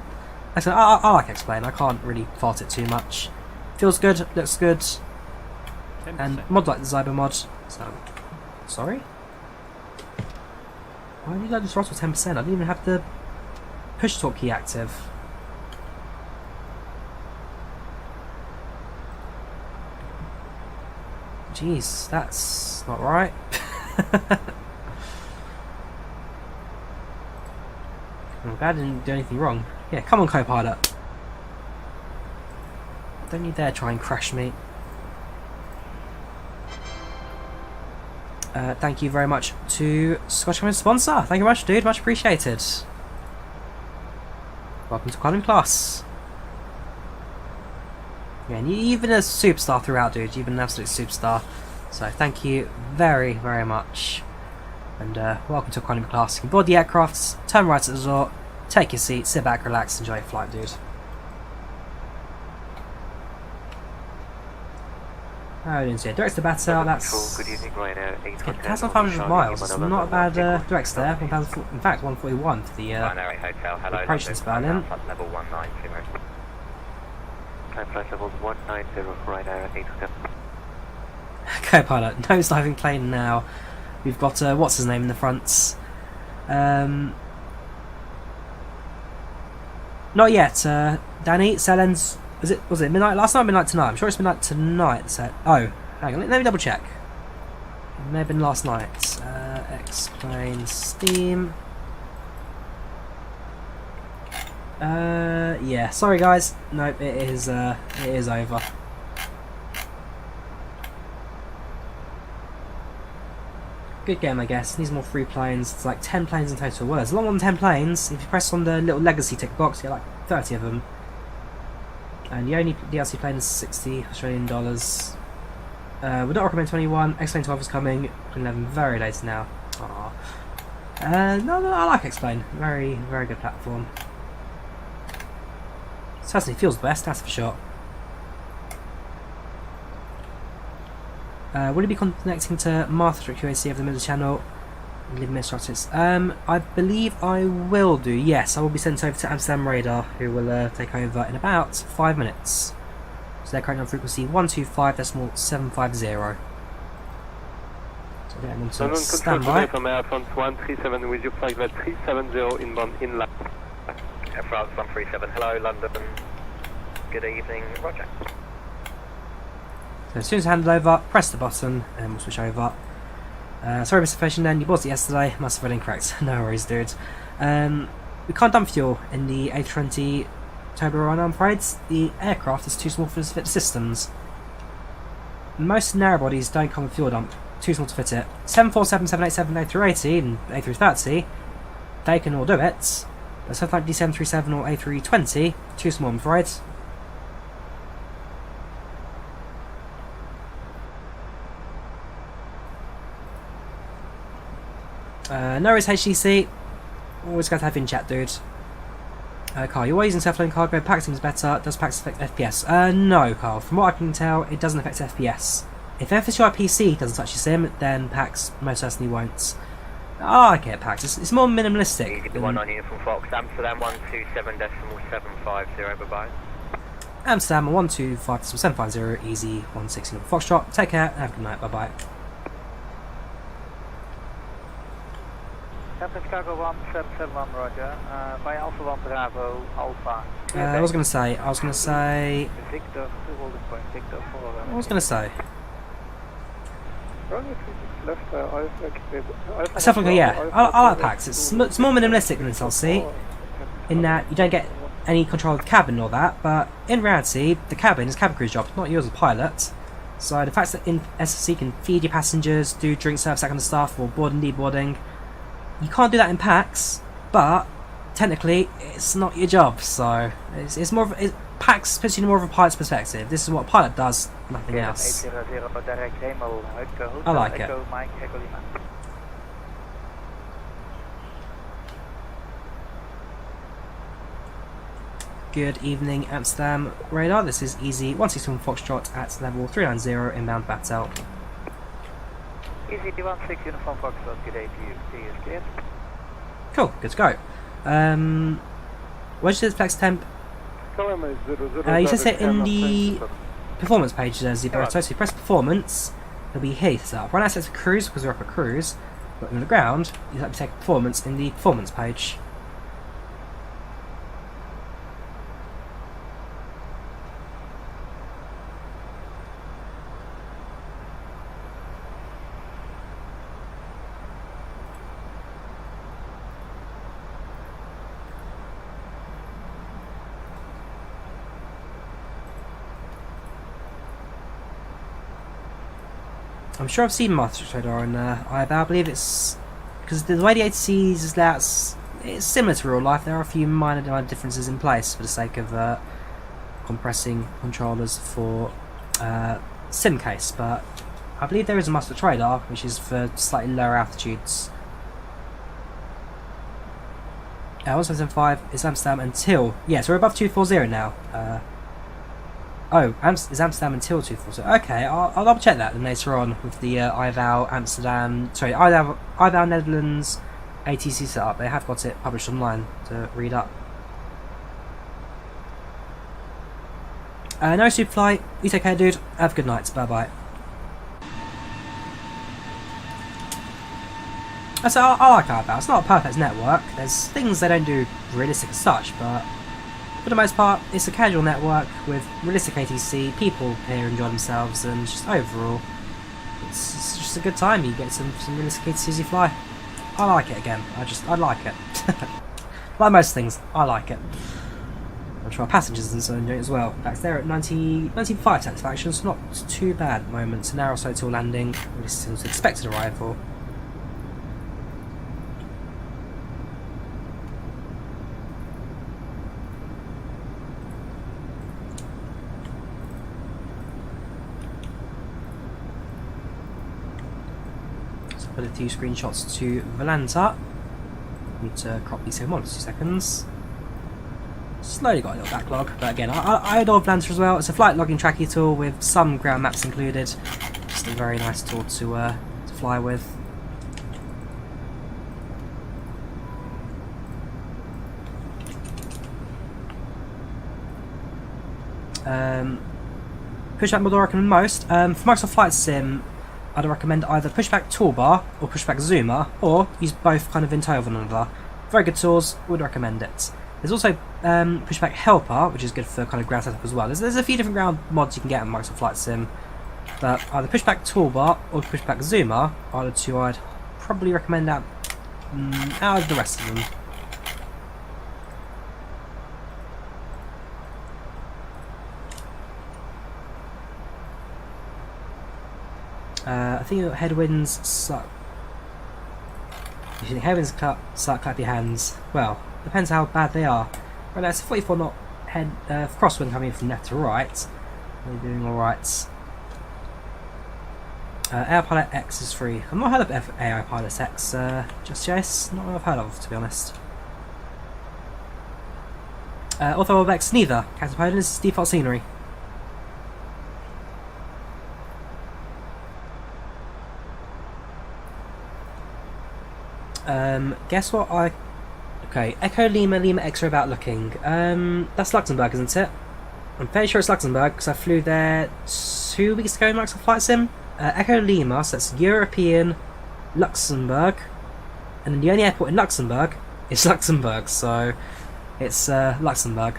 Speaker 1: Actually, I like Explain. I can't really fault it too much. Feels good, looks good,
Speaker 7: 10%.
Speaker 1: and mod like the Zyber mod. So, sorry. Why did I just throttle 10%? I didn't even have the push torque key active. Jeez, that's not right. I'm glad I didn't do anything wrong. Yeah, come on, co-pilot. Don't you dare try and crash me. Thank you very much to Scotch sponsor. Thank you very much, dude. Much appreciated. Welcome to climbing class. Yeah, and you've been a superstar throughout, dude. You've been an absolute superstar. So thank you very, very much. And welcome to economy class. You can board the aircrafts, turn right at the resort, take your seat, sit back, relax, enjoy your flight, dude. Oh, I didn't see it. Direct to Battle, that's...
Speaker 10: Good evening, Ryanair
Speaker 1: 1,500 miles. It's not a bad direct there. In fact, 141 for the operations Berlin.
Speaker 10: Level 190. Time flight level 190 for Ryanair 827.
Speaker 1: Co-pilot, nosediving plane now. We've got what's his name in the fronts. Not yet. Danny Selens. Was it midnight last night? Or midnight tonight. I'm sure it's midnight tonight. So hang on. Let me double check. It may have been last night. Explain Steam. Yeah. Sorry guys. Nope. It is over. Good game, I guess. Needs more free planes. It's like 10 planes in total. Well, there's a lot more than 10 planes. If you press on the little legacy tick box, you get like 30 of them. And the only DLC plane is $60 Australian. Would not recommend 21. Explain 12 is coming. 11 very late now. Aww. No, I like Explain. Very, very good platform. Certainly feels the best, that's for sure. Will you be connecting to Martha QAC of the middle channel? Leave me instructions. I believe I will do. Yes, I will be sent over to Amsterdam Radar, who will take over in about 5 minutes. So they're currently on frequency 125.750. So yeah, I'm on to standby.
Speaker 9: From Air France 137 with you, flight 370 inbound inland.
Speaker 10: Air France 137, hello London. Good evening, Roger.
Speaker 1: So as soon as I hand it over, press the button and we'll switch over. Sorry Mr. Fashion then, you bought it yesterday, must have read incorrect. No worries dude. We can't dump fuel in the A320 turbo runner, I'm afraid. The aircraft is too small for us to fit the systems. Most narrow bodies don't come with fuel dump, too small to fit it. 747, 787, A380 and A330, they can all do it. But something like the 737 or A320, too small I'm afraid. No worries HTC, always got to have in chat dude. Carl, you're using self-loading cargo, PACX seems better, does PACX affect FPS? No Carl, from what I can tell it doesn't affect FPS. If FSUI PC doesn't touch your sim, then PACX most certainly won't. I get PACX, it's more minimalistic.
Speaker 10: Than... 19 uniform Fox, Amsterdam 127.750, bye bye.
Speaker 1: Amsterdam 125.750, easy 16 Foxtrot, take care, have a good night, bye bye.
Speaker 11: Chicago 1771, roger. By Alpha 1 Bravo, Alpha.
Speaker 1: I was gonna say.
Speaker 11: Victor, holding point, Victor 4.
Speaker 1: What was gonna say? Stuff like that, yeah. I like PACX. It's more minimalistic than SLC, in that you don't get any control of the cabin or that, but in reality, the cabin is cabin crew's job, not yours as a pilot. So the fact that in SLC you can feed your passengers, do drink service, that kind of stuff, or board and deboarding, you can't do that in PACX, but technically it's not your job, so it's more of PACX puts you in more of a pilot's perspective. This is what a pilot does, nothing else. I like it. Good evening, Amsterdam radar. This is Easy 161 Foxtrot at level 390 inbound Batel.
Speaker 11: Easy 16 Uniform Foxtrot, good day to you. T is clear.
Speaker 1: Cool, good to go. Where's your flex temp? You just set in the performance page there, Zebra. So if you press performance, it'll be here set up. Right now it says cruise because we're up at cruise, but on the ground, you have to take performance in the performance page. I'm sure I've seen Master Trader on IVAO. I believe it's because the way the ATCs is that it's similar to real life. There are a few minor differences in place for the sake of compressing controllers for sim case, but I believe there is a Master Trader which is for slightly lower altitudes. 1775 is Amsterdam until we're above 240 now. Is Amsterdam until 240? Okay, I'll double check that then later on with the IVAO IVAO Netherlands ATC setup. They have got it published online to read up. No super flight. You take care, dude. Have a good night. Bye bye. So I like IVAO. It's not a perfect network. There's things they don't do realistic as such, but for the most part, it's a casual network with realistic ATC, people here enjoy themselves, and just overall, it's just a good time. You get some realistic ATC as you fly. I like it again. I like it. Like most things, I like it. I'm sure our passengers and so enjoy it as well. In fact, they're at 95 satisfaction, so not too bad at the moment. It's an hour or so till landing. This is expected arrival. Put a few screenshots to Volanta. Need to crop these in 1 or 2 seconds. Slowly got a little backlog, but again, I adore Volanta as well. It's a flight logging tracking tool with some ground maps included. Just a very nice tool to fly with. Pushback model I recommend most. For Microsoft Flight Sim, I'd recommend either Pushback Toolbar or PushbackZoomer, or use both kind of in tow of one another. Very good tools, would recommend it. There's also Pushback Helper, which is good for kind of ground setup as well. There's a few different ground mods you can get on Microsoft Flight Sim, but either Pushback Toolbar or PushbackZoomer are the two I'd probably recommend out of the rest of them. I think headwinds suck. If you think headwinds suck, clap your hands. Well, depends how bad they are. Right now it's a 44 knot crosswind coming from left to right. We're doing alright. AI Pilot X is free. I've not heard of AI Pilot X just yet. Not what I've heard of, to be honest. Author of X neither. Captain Pilot is default scenery. Guess what Okay, Echo Lima Lima X-ray about looking. That's Luxembourg, isn't it? I'm fairly sure it's Luxembourg because I flew there 2 weeks ago in Microsoft Flight Sim. Echo Lima, so that's European Luxembourg. And then the only airport in Luxembourg is Luxembourg, so it's Luxembourg.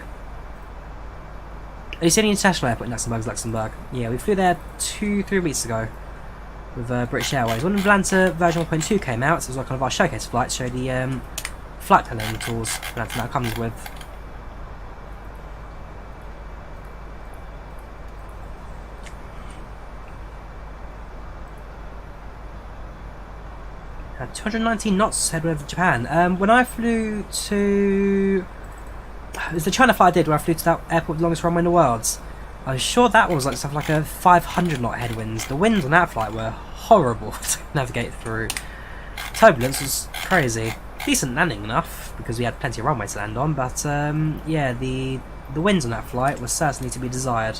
Speaker 1: It's the only international airport in Luxembourg is Luxembourg. Yeah, we flew there 2-3 weeks ago with British Airways. When the Volanta version 1.2 came out, so it was like kind of our showcase flight, showed the flight planning tools Volanta now comes with. At 219 knots head over Japan. When I flew to... It was the China flight I did where I flew to that airport with the longest runway in the world. I'm sure that one was like stuff like a 500 knot headwinds. The winds on that flight were horrible to navigate through. Turbulence was crazy. Decent landing enough because we had plenty of runway to land on, but yeah, the winds on that flight were certainly to be desired.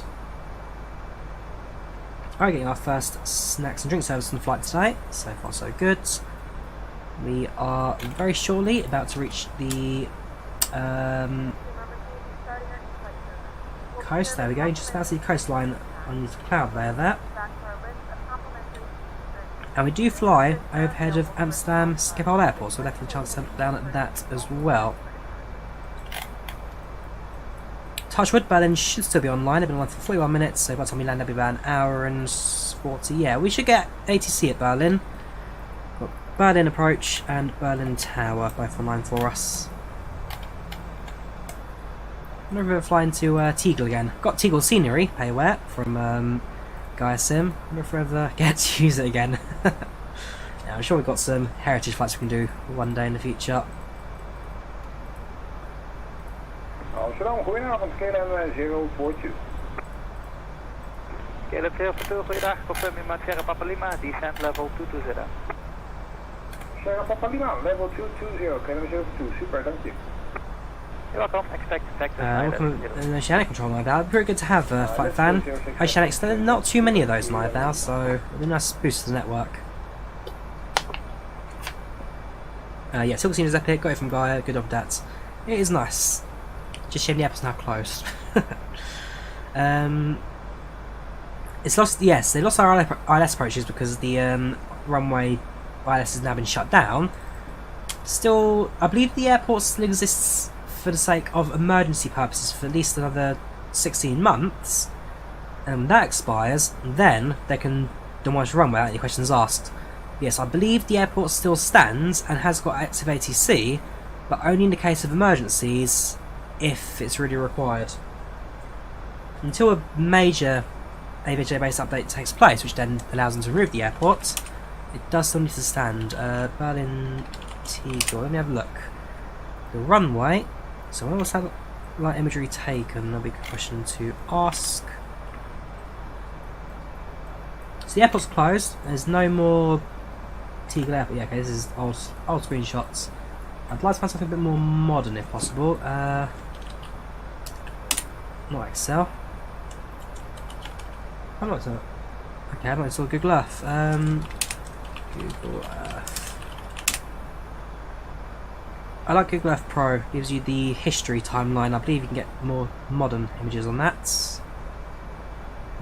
Speaker 1: Alright, getting our first snacks and drink service on the flight today. So far so good. We are very shortly about to reach the coast. There we go, just about to see the coastline underneath the cloud there. And we do fly overhead of Amsterdam Schiphol Airport, so we'll definitely chance to look down at that as well. Touchwood, Berlin should still be online. They've been online for 41 minutes, so by the time we land that'll be about an hour and 40. Yeah, we should get ATC at Berlin. Got Berlin Approach and Berlin Tower both online for us. I'm never flying to Tegel again. Got Tegel scenery, pay aware, from Gaia Sim. I wonder if we ever get to use it again. Yeah, I'm sure we've got some heritage flights we can do one day in the future.
Speaker 12: Amsterdam, goedenavond, KLM 042.
Speaker 11: KLM 042, goeiedag, confirm me met Sierra Papa Lima, descent level 220.
Speaker 12: Sierra Papa Lima, level 220, KLM 042, super, thank you.
Speaker 11: You're welcome, expect
Speaker 1: welcome in Oceanic control on IVAO. Very good to have a flight fan. Oceanics, there are not too many of those on IVAO, so it'll be a nice boost to the network. Yeah, Silver Scene is epic, got it from Gaia, good of that. It is nice. Just shame the app is now closed. It's lost, yes, they lost our ILS approaches because the runway ILS has now been shut down. Still, I believe the airport still exists for the sake of emergency purposes for at least another 16 months. And when that expires, then they can demolish the runway without any questions asked. Yes, I believe the airport still stands and has got active ATC, but only in the case of emergencies, if it's really required. Until a major AVJ based update takes place, which then allows them to remove the airport, it does still need to stand. Berlin Tegel, let me have a look. The runway, so when was satellite imagery taken? That'll be a good question to ask. So the airport's closed, there's no more Tegel Airport. Yeah, okay, this is old screenshots. I'd like to find something a bit more modern if possible. Not Excel. I'm not so. Okay, I've not installed Google Earth. Google Earth. I like Google Earth Pro. Gives you the history timeline. I believe you can get more modern images on that.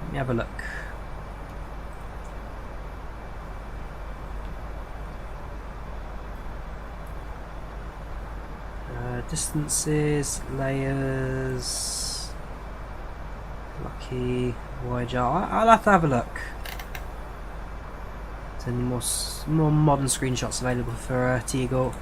Speaker 1: Let me have a look. Distances, layers, lucky, Voyager. I'll have to have a look. Is there any more modern screenshots available for Tegel?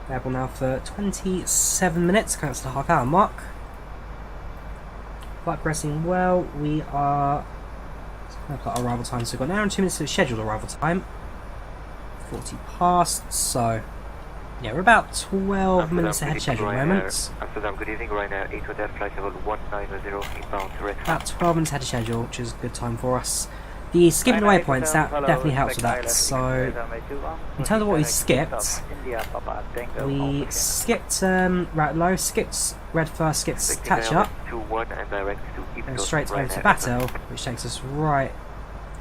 Speaker 1: Available now for 27 minutes, coming up to the half-hour mark. Flight progressing well. We are. I've got arrival time, so we've got an hour and 2 minutes of scheduled arrival time. 40 past, so yeah, we're about 12 minutes ahead schedule at the moment.
Speaker 13: Amsterdam, good evening, Ryanair 8 flight level 190, inbound to
Speaker 1: about 12 minutes ahead of schedule, which is a good time for us. The skipping away points, that definitely helps with that. So, in terms of what we skipped route low, skipped red first, skipped catch up, and straight over to Battle, which takes us right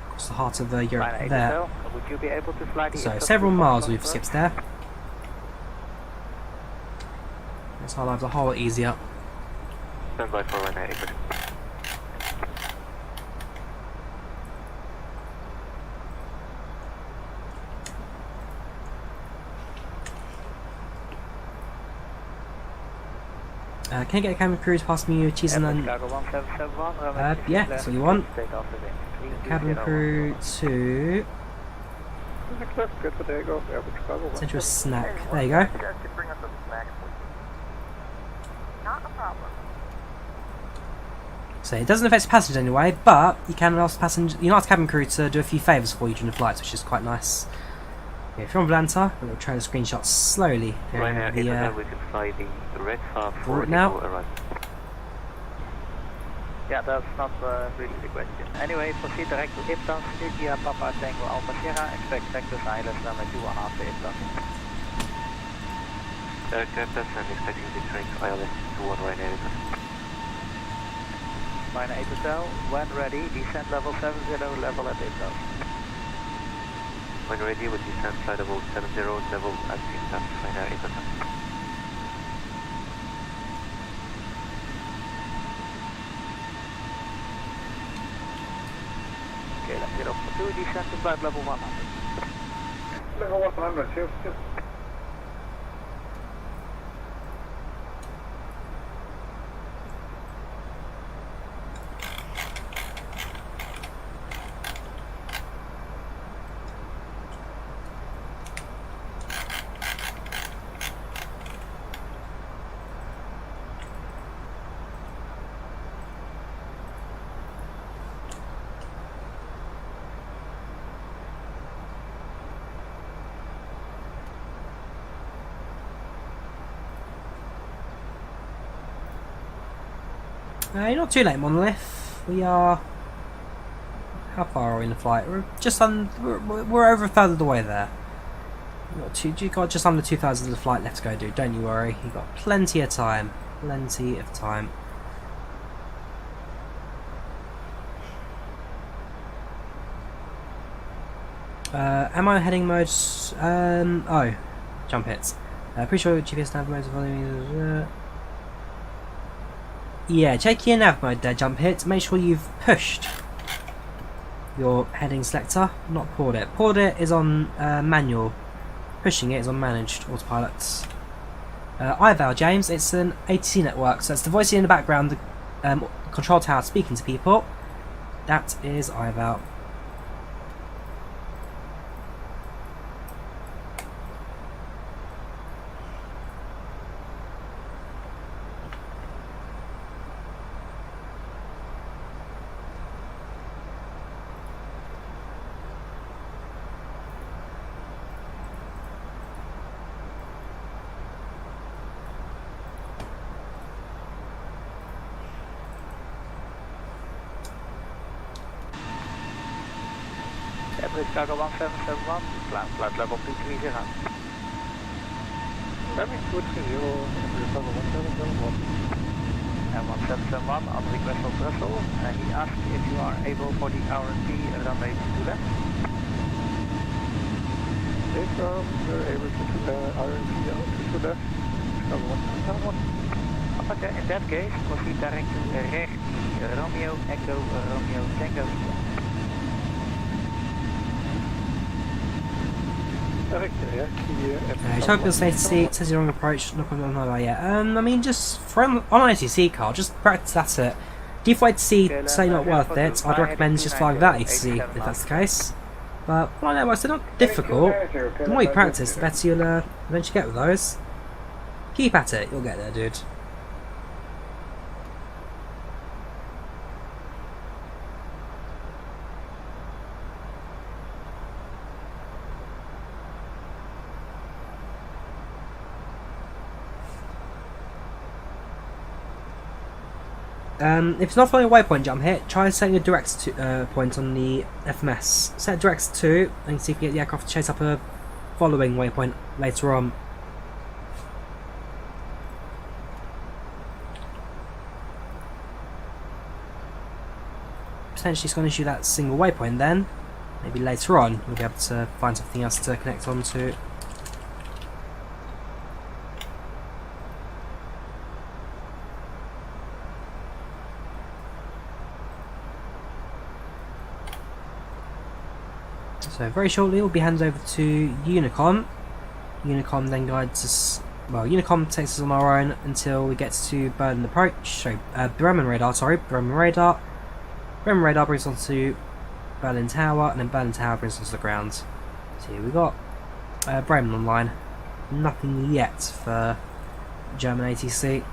Speaker 1: across the heart of Europe there. So, several miles we've skipped there. Makes our lives a whole lot easier.
Speaker 13: Stand by for 180.
Speaker 1: Can you get a cabin crew to pass me your cheese and then... yeah, that's what you want. Cabin crew to... send you a snack. There you go. So it doesn't affect the passengers anyway, but you can ask cabin crew to do a few favours for you during the flights, which is quite nice. Yeah, if you're on Volanta, we'll try to screenshot slowly.
Speaker 13: Right now, we can fly the red far for
Speaker 1: now.
Speaker 11: Yeah, that's not really the question. Anyway, proceed direct to Iptas, India, Papa Tango Alpha Sierra, expect Texas Islands, number 2 after Iptas.
Speaker 13: Captain, I'm expecting the train to ILS 21 right now.
Speaker 11: Minor 8 Hotel, when ready, descent level 70, level at Iptas.
Speaker 13: When ready, with descent flight level 70, level at Iptas, minor 8 Hotel.
Speaker 11: Okay, let's get off for 2, descent to flight level 100.
Speaker 12: Level 100, shift.
Speaker 1: You're not too late, Monolith. We are... how far are we in the flight? We're just we're over a third of the way there. You got just under 2/3 of the flight left to go, dude. Don't you worry. You've got plenty of time. Plenty of time. Am I heading mode? Oh, jump hits. Pretty sure GPS nav modes are following. Yeah, check your nav mode there, jump hit. Make sure you've pushed your heading selector, not poured it. Poured it is on manual. Pushing it is on managed autopilots. IVAO, James, it's an ATC network, so it's the voice in the background, the control tower speaking to people. That is IVAO.
Speaker 11: Chicago 1771, flight level 230.
Speaker 12: Traffic switch to 0, Chicago 1771.
Speaker 11: And 1771 on request of Brussels, he asked if you are able for the RNP runway to left.
Speaker 12: We're able to RNP to left, Chicago 1771.
Speaker 11: Okay, in that case, proceed direct to recht, Romeo, Echo, Romeo, Tango.
Speaker 1: He's hoping to stay to see, it says you're on approach, not on the yet. I mean, just for on an ATC car, just practice, that's it. Default ATC, say not worth it, I'd recommend just flying without ATC if that's the case. But flying networks, they're not difficult. The more you practice, the better you'll eventually get with those. Keep at it, you'll get there, dude. If it's not following a waypoint jump hit, try setting a direct point on the FMS. Set direct to 2 and see if you get the aircraft to chase up a following waypoint later on. Potentially it's going to issue that single waypoint then. Maybe later on we'll be able to find something else to connect onto. So very shortly we'll be handed over to Unicom. Unicom then guides us, well, Unicom takes us on our own until we get to Berlin approach, so Bremen radar brings us onto Berlin Tower, and then Berlin Tower brings us to the ground. So here we got Bremen online, nothing yet for German ATC.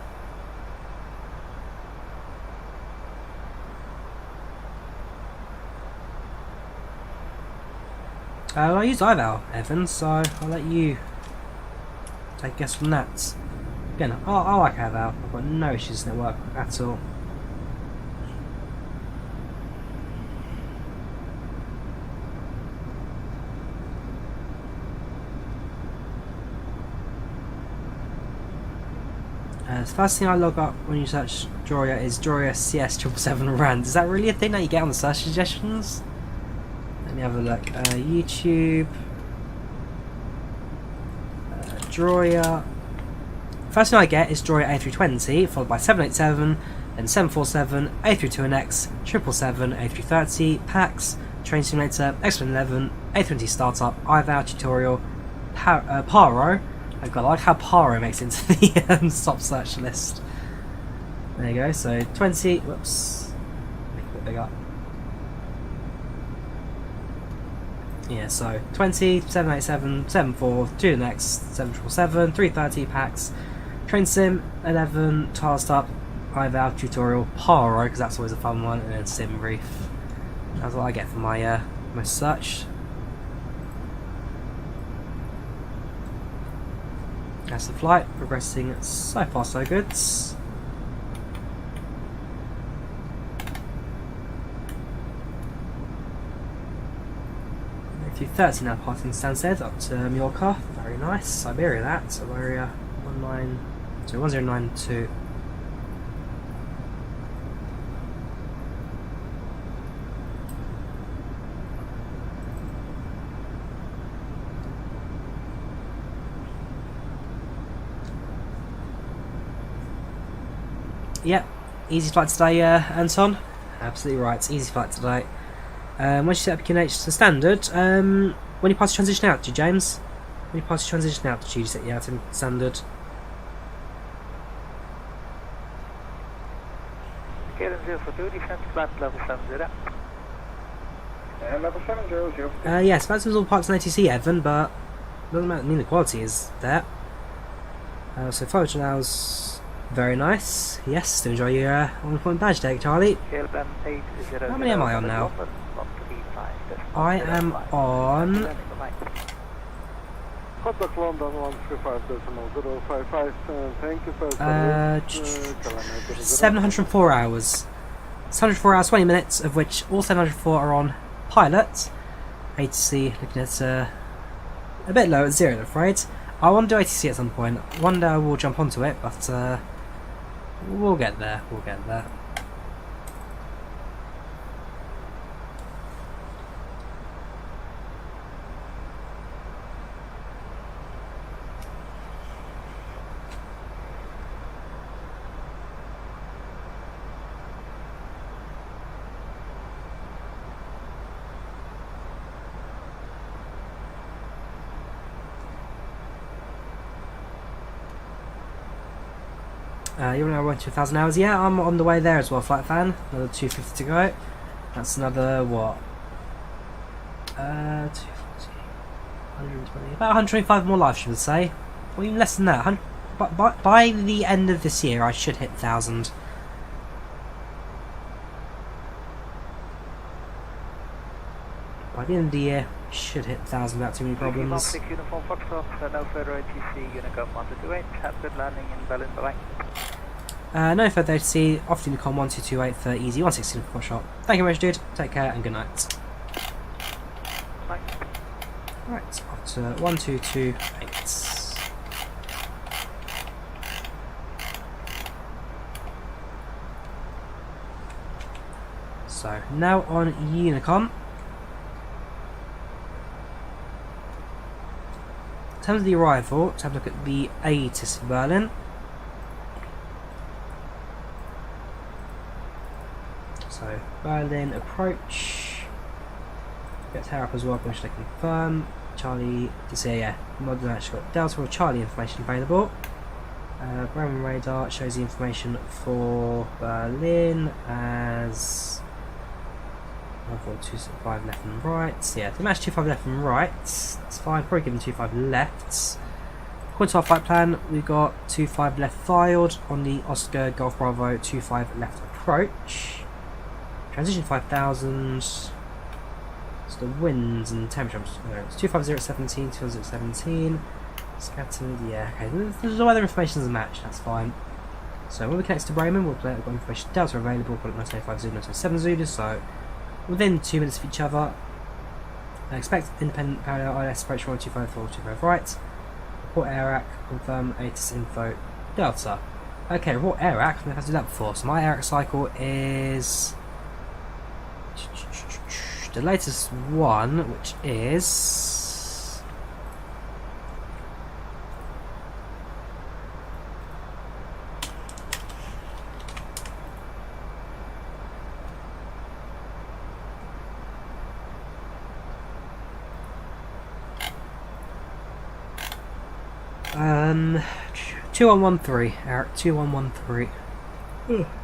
Speaker 1: I use IVAO, Evan, so I'll let you take a guess from that. Again, I like IVAO. I've got no issues with network at all. The first thing I log up when you search Drawyah is Drawyah CS777 rand. Is that really a thing that you get on the search suggestions? Let me have a look. YouTube. Drawyah. First thing I get is Drawyah A320, followed by 787, then 747, A32NX, 777, A330, PACX, Train Simulator, X11, A20 Startup, IVAO Tutorial, Paro. Oh god, I like how Paro makes it into the stop search list. There you go, so 20, whoops, make it a bit bigger. Yeah, so 20, 787, 74, 2NX, 777, 330, PACX, Train Sim, 11, Tile Stop, IVAO Tutorial, Paro, because that's always a fun one, and then Sim Reef. That's what I get for my my search. That's the flight, progressing so far so good. A330 now passing Stansted up to Mallorca, very nice. Siberia that, Siberia 1092. Yep, easy flight today, Anton. Absolutely right, easy flight today. Once you set up QNH to standard, when you pass transition out to James? When you pass transition out to you set you out in standard?
Speaker 12: Level 700.
Speaker 1: Yes, that's all parts in ATC, Evan, but doesn't mean the quality is there. So 500 hours. Very nice. Yes, to enjoy your 1 point badge deck, Charlie. How many am I on now? I am on 704 hours. 704 hours, 20 minutes, of which all 704 are on Pilot. ATC looking at a bit low at 0, I'm afraid. I want to do ATC at some point. One day I will jump onto it, but we'll get there. We'll get there. Even though I went 2,000 hours, yeah, I'm on the way there as well, Flight Fan. Another 250 to go. That's another, what? 240, 120, about 125 more lives, should I say. Or even less than that. By the end of this year, I should hit 1,000. By the end of the year, I should hit 1,000 without too many problems.
Speaker 11: Uniform Foxtrot, no further ATC, Unicom 1228, have good landing in Berlin, bye-bye.
Speaker 1: No further ATC, off Unicom 1228 for easy 116 for shot. Thank you very much, dude. Take care and good night.
Speaker 11: Bye.
Speaker 1: Right, off to 1228. So, now on Unicom. In terms of the arrival, let's have a look at the ATIS for Berlin. So, Berlin approach. Get Tower up as well, which they confirm. Charlie, to see, yeah, modern actually got Delta or Charlie information available. Roman radar shows the information for Berlin as 14265 left and right. So yeah, they match 25 left and right. It's fine, probably given 25 lefts. According to our flight plan, we've got 25 left filed on the Oscar Golf Bravo 25 left approach. Transition 5000. So the winds and temperature. It's 250 at 17, 250 at 17. Scattered, yeah, okay. There's no other information as a match, that's fine. So when we connect to Bremen, we've got information Delta available, got 905 Zulu, 907 Zulu, so within 2 minutes of each other. Expect independent parallel ILS approach 125 25 right. Report AIRAC, confirm ATIS info Delta. Okay, report AIRAC, I've never had to do that before. So my AIRAC cycle is the latest one, which is um 2113, Eric, 2113.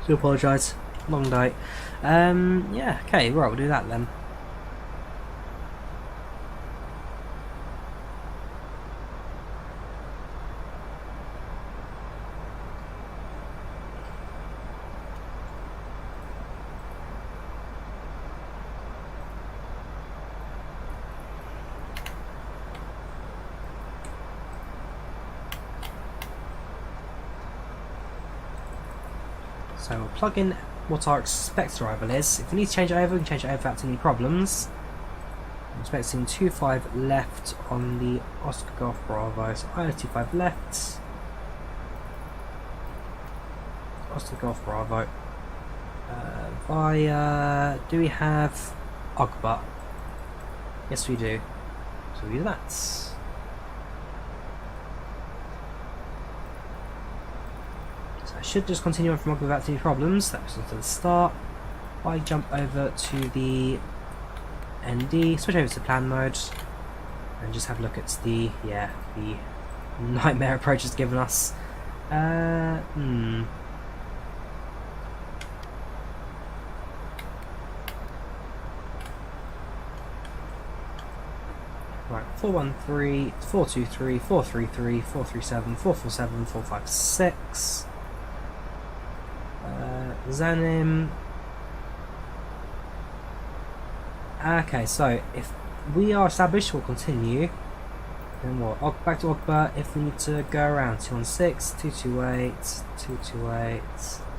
Speaker 1: Do apologise. Long day. Yeah, okay, right, we'll do that then. So we'll plug in what our expected arrival is. If we need to change it over, we can change it over without any problems. I'm expecting 25 left on the Oscar Golf Bravo, so I have 25 left. Oscar Golf Bravo. Do we have Ogba? Yes we do. So we do that. I should just continue on from Ogba without any problems. That was to the start. I jump over to the ND, switch over to plan mode, and just have a look at the nightmare approach it's given us. Right, 413, 423, 433, 437, 447, 456. Zanim. Okay, so if we are established, we'll continue. Then what? Back to Ogba if we need to go around. 216, 228, 228,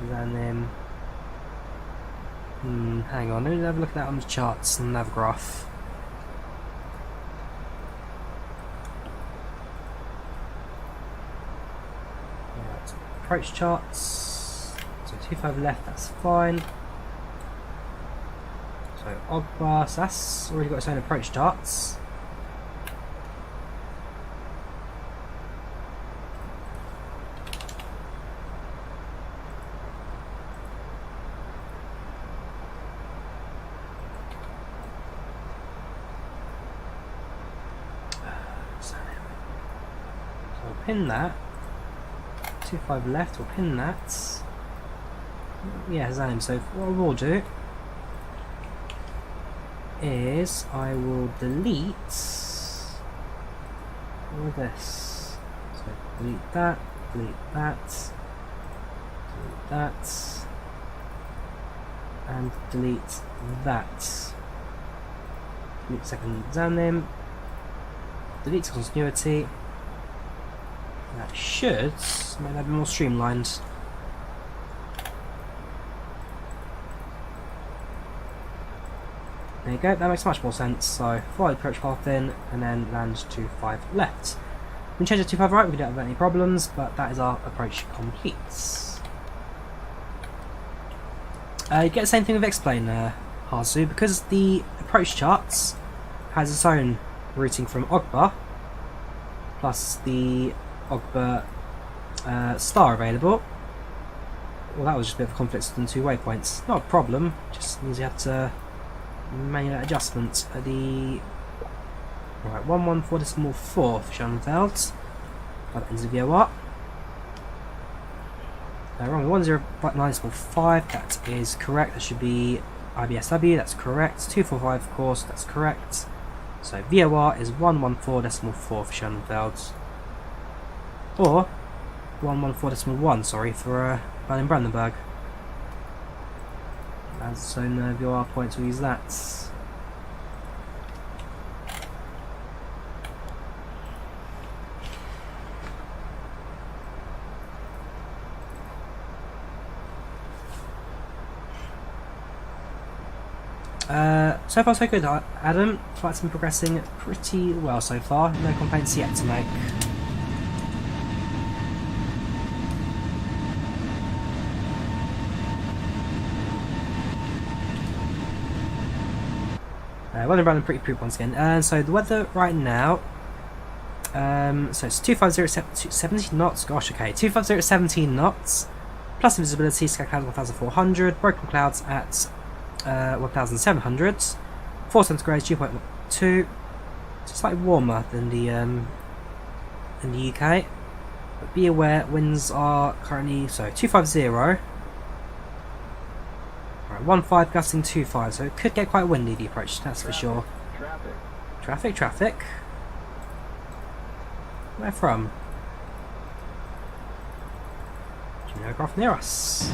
Speaker 1: Zanim. Hang on, let me have a look at that on the charts and Navigraph. Right, approach charts. So 25 left, that's fine. So Ogba, so that's already got its own approach charts. So we'll pin that. 25 left, we'll pin that. Yeah, Zanim. So what I will do is I will delete all of this. So delete that, delete that, delete that, and delete that. Delete second Zanim. Delete continuity. That should make that a bit more streamlined. There you go, that makes much more sense. So follow the approach path in and then land 25 left. We can change it to 25 right, we don't have any problems, but that is our approach complete. You get the same thing with Explain Harzu, because the approach charts has its own routing from Ogba, plus the Ogba star available. Well, that was just a bit of a conflict within 2 waypoints. Not a problem, just means you have to manual adjustment at the right 114.4 for Schoenfeld. That ends the VOR. Wrong, 109.5, that is correct. That should be IBSW, that's correct. 245, of course, that's correct. So VOR is 114.4 for Schoenfeld. Or 114.1, sorry, for Berlin Brandenburg. As its own VOR points, we'll use that. So far so good, Adam. Flight's been progressing pretty well so far. No complaints yet to make. Weather running pretty poop once again. So the weather right now, so it's 250 17 knots. Gosh, okay, 250 at 17 knots. Plus visibility, sky clouds 1,400. Broken clouds at 1,700. 4 centigrade, 2.2. It's slightly warmer than the UK. But be aware, winds are currently 250. Right, 1.5 gusting 2.5, so it could get quite windy the approach, that's for sure. Traffic. Where from? Aircraft near us.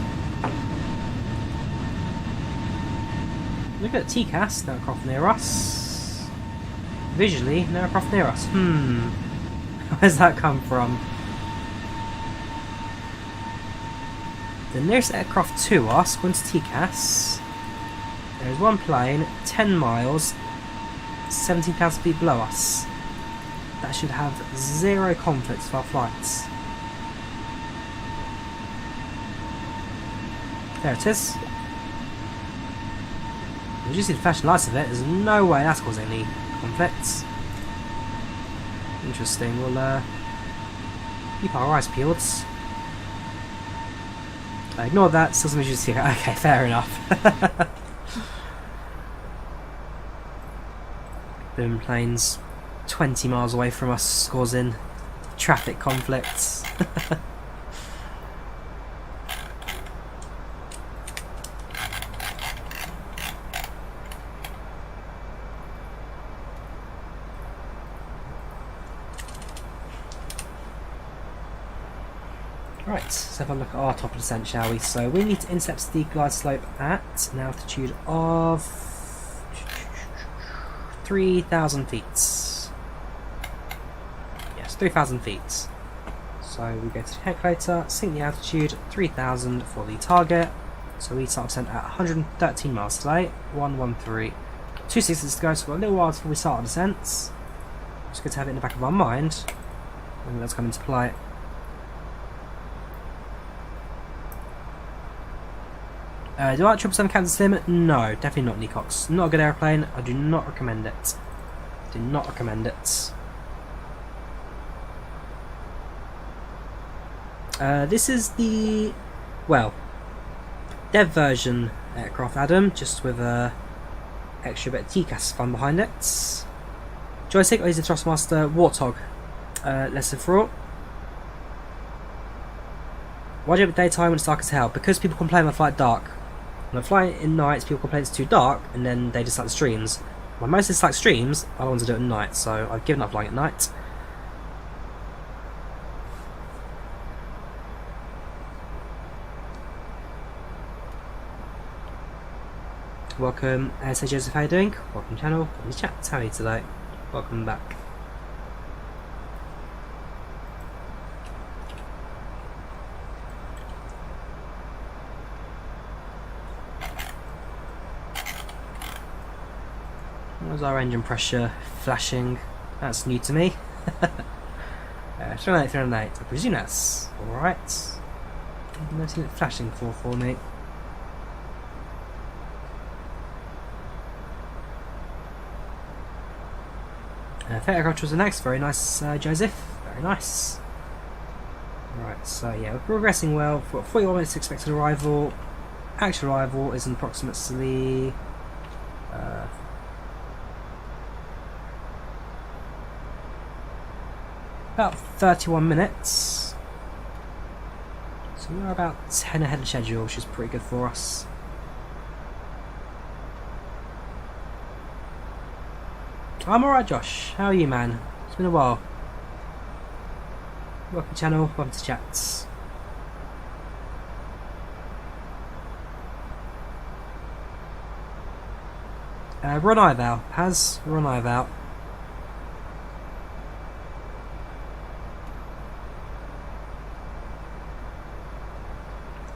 Speaker 1: Look at TCAS, no aircraft near us. Visually, no aircraft near us. Where's that come from? The nearest aircraft to us, going to TCAS, there is one plane 10 miles, 17,000 feet below us. That should have zero conflicts with our flights. There it is. You just see the flashing lights of it, there's no way that's causing any conflicts. Interesting, we'll keep our eyes peeled. Ignore that, still some issues here. Okay, fair enough. Boom planes 20 miles away from us causing traffic conflicts. Right, let's have a look at our top of descent, shall we? So we need to intercept the glide slope at an altitude of 3,000 feet. Yes, 3,000 feet. So we go to the calculator, sync the altitude, 3,000 for the target. So we start descent at 113 miles today, 113. 260 to go, so we've got a little while before we start our descents. It's good to have it in the back of our mind when that's come into play. Do I like 777 Captain Slim? No, definitely not, Nicox. Not a good airplane. I do not recommend it. Do not recommend it. This is the, well, dev version aircraft, Adam, just with a extra bit of TCAS fun behind it. Joystick, I use the Thrustmaster Warthog lesson for all. Why do you have it daytime when it's dark as hell? Because people complain when I fly at dark. When I fly in nights, people complain it's too dark, and then they dislike the streams. When most dislike streams, I don't want to do it at night, so I've given up flying at night. Welcome, say Joseph, how are you doing? Welcome to the channel, welcome to the chat, how are you today? Welcome back. Where's our engine pressure flashing? That's new to me. 308, 308, I presume that's alright. I've never seen it flashing before for me. Aerosoft was the next, very nice, Joseph, very nice. Right, so yeah, we're progressing well. For 41 minutes expected arrival. Actual arrival is in approximately About 31 minutes. So we're about 10 ahead of schedule, which is pretty good for us. I'm alright, Josh. How are you, man? It's been a while. Welcome to the channel, welcome to chats. We're on IVAO. Paz, we're on IVAO.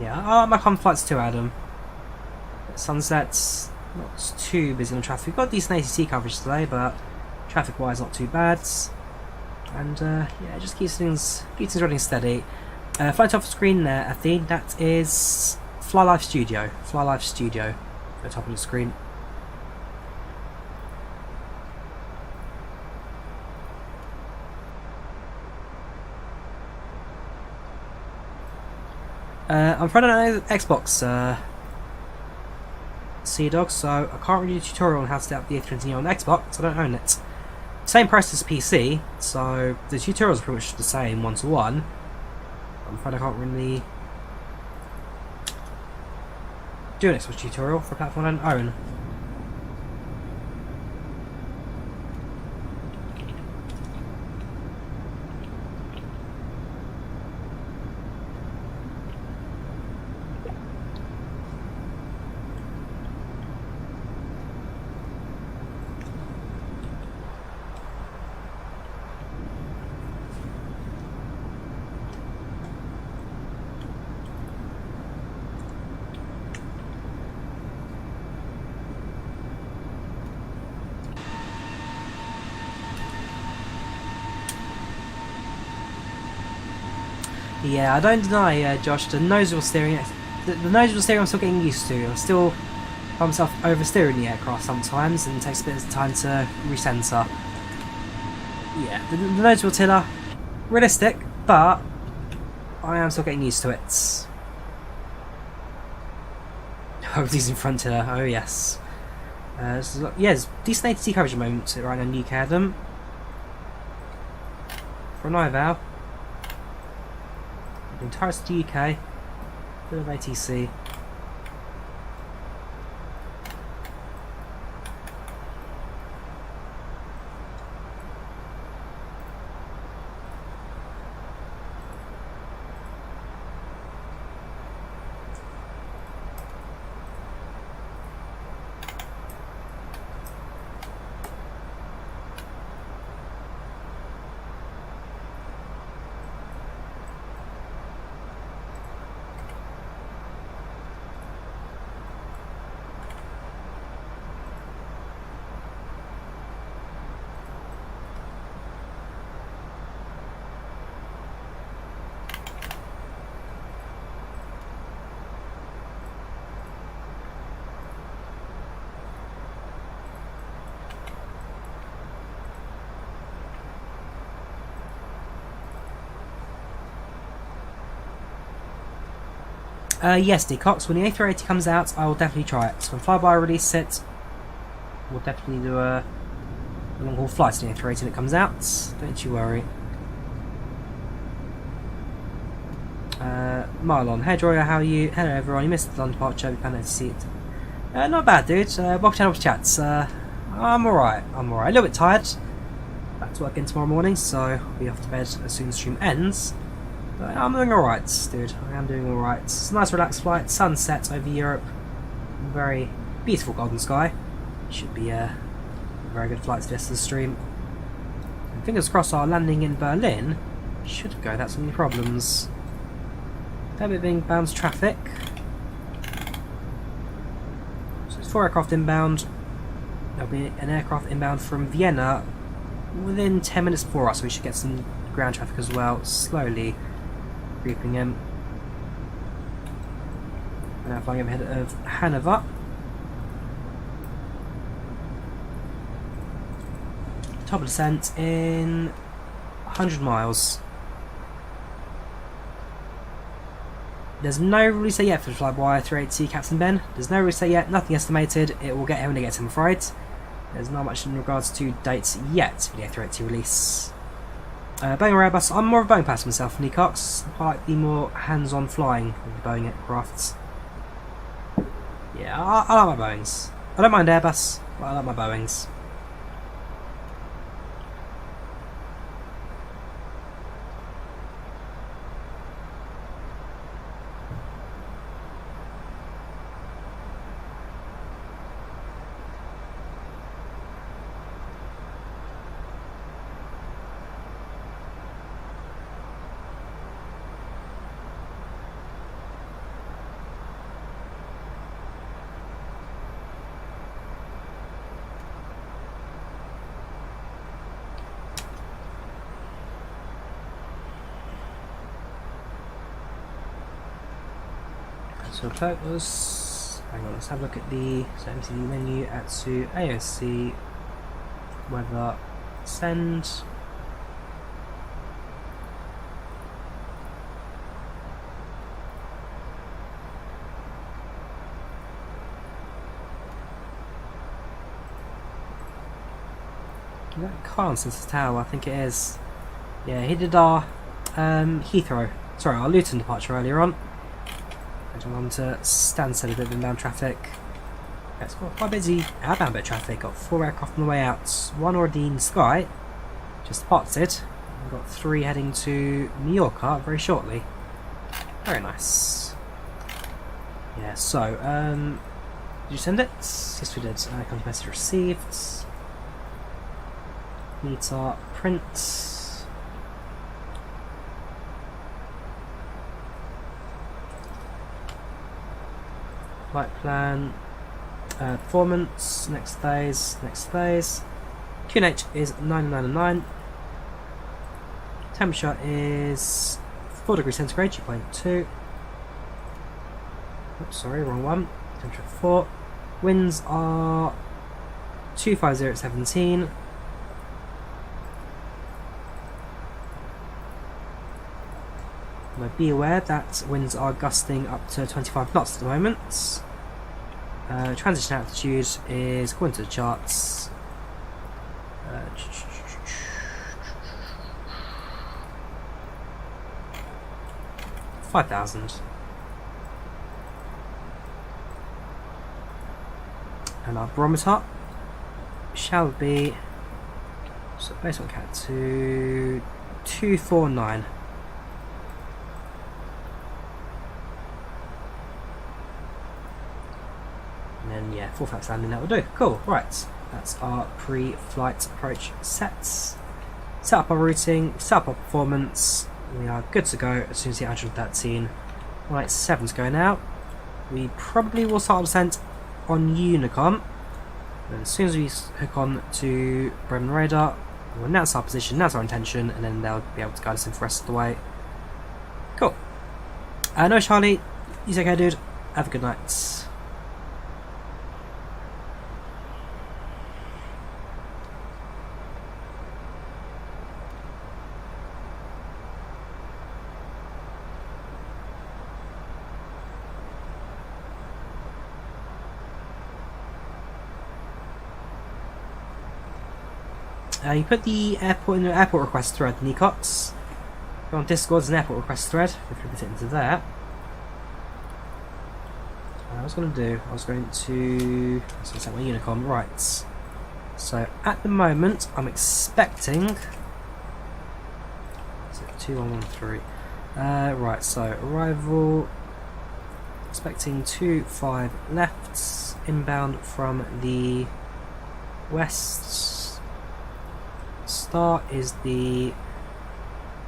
Speaker 1: Yeah, I like my common flights too, Adam. Sunset's not too busy on traffic. We've got decent ATC coverage today, but traffic-wise not too bad. And yeah, just keeps things running steady. Flying top of the screen there, I think that is FlyLive Studio. FlyLive Studio at the top of the screen. I'm running an Xbox Sea-Dog, so I can't really do a tutorial on how to set up the A320neo on Xbox. I don't own it. Same price as PC, so the tutorials are pretty much the same one-to-one. I'm afraid I can't really do an Xbox tutorial for a platform I don't own. Yeah, I don't deny, Josh, the nose wheel steering. The nose wheel steering I'm still getting used to. I still find myself oversteering the aircraft sometimes, and it takes a bit of time to recenter. Yeah, the nose wheel tiller, realistic, but I am still getting used to it. Oh, using front tiller. Oh yes. So, yeah, there's decent ATC coverage at the moment right now in UK Adam. For an IVAO. The entire UK, bit of ATC. Yes, Decox, when the A380 comes out, I will definitely try it. When FlyByWire releases it, we'll definitely do a long-haul flight to the A380 when it comes out. Don't you worry. Marlon, hey Drawyah, how are you? Hello everyone, you missed the London departure, we can't see it. Not bad, dude. Welcome channel chats. I'm alright, a little bit tired. Back to work again tomorrow morning, so I'll be off to bed as soon as the stream ends. But I'm doing alright, dude. I am doing alright. It's a nice relaxed flight, sunset over Europe. Very beautiful golden sky. Should be a very good flight to the rest of the stream. And fingers crossed our landing in Berlin should go without any problems. Fair bit being bound to traffic. So it's 4 aircraft inbound. There'll be an aircraft inbound from Vienna within 10 minutes before us, so we should get some ground traffic as well, slowly creeping in. We're now flying ahead of Hanover. Top of descent in 100 miles. There's no release date yet for the FlyByWire A320neo Captain Ben. There's no release date yet, nothing estimated. It will get here when it gets, I'm afraid. There's not much in regards to dates yet for the A320 release. Boeing or Airbus, I'm more of a Boeing person myself than Cox. I like the more hands-on flying of the Boeing aircrafts. Yeah, I like my Boeings. I don't mind Airbus, but I like my Boeings. So focus. Hang on, let's have a look at the MCD menu at to AOC weather send. Is that Carlson's tower? I think it is. Yeah, he did our Heathrow. Sorry, our Luton departure earlier on. On to standstill a bit of inbound traffic. It's got quite busy outbound bit of traffic. Got 4 aircraft on the way out. 1 already in the sky, just departed. We've got 3 heading to Mallorca very shortly. Very nice. Yeah. So, did you send it? Yes, we did. Comes message received. Meter print. Flight plan, performance, next phase. QNH is 999. Temperature is 4 degrees centigrade, 2.2. Oops, sorry, wrong one. Temperature 4. Winds are 250 at 17. Be aware that winds are gusting up to 25 knots at the moment. Transition altitude is, according to the charts, 5,000. And our barometer shall be, so basement cat to 249. And yeah, full flaps landing, that will do. Cool, right. That's our pre-flight approach sets. Set up our routing, set up our performance. We are good to go as soon as the 113. Right, 7's going out. We probably will start descent on Unicom. And as soon as we hook on to Bremen radar, we'll announce our position, announce our intention, and then they'll be able to guide us in for the rest of the way. Cool. No, Charlie, you take care, dude. Have a good night. You put the airport in the airport request thread, Nicox. Go on Discord, there's an airport request thread. If you put it into there. I was going to set my Unicom. Right. So at the moment, I'm expecting. Is it 2113? Right. So arrival. Expecting 25 lefts inbound from the west. Start is the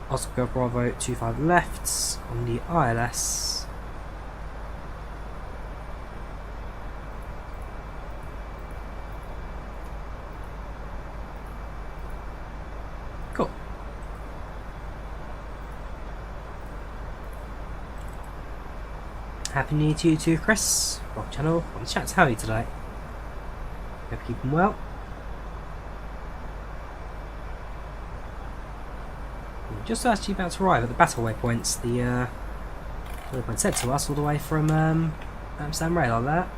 Speaker 1: Oscar Bravo 25 lefts on the ILS. Cool. Happy New Year to you too, Chris. Rock channel on the chat. How are you today? Hope you're keeping well. Just actually about to arrive at the battle waypoints. The It been sent to us all the way from Amsterdam Rail on that.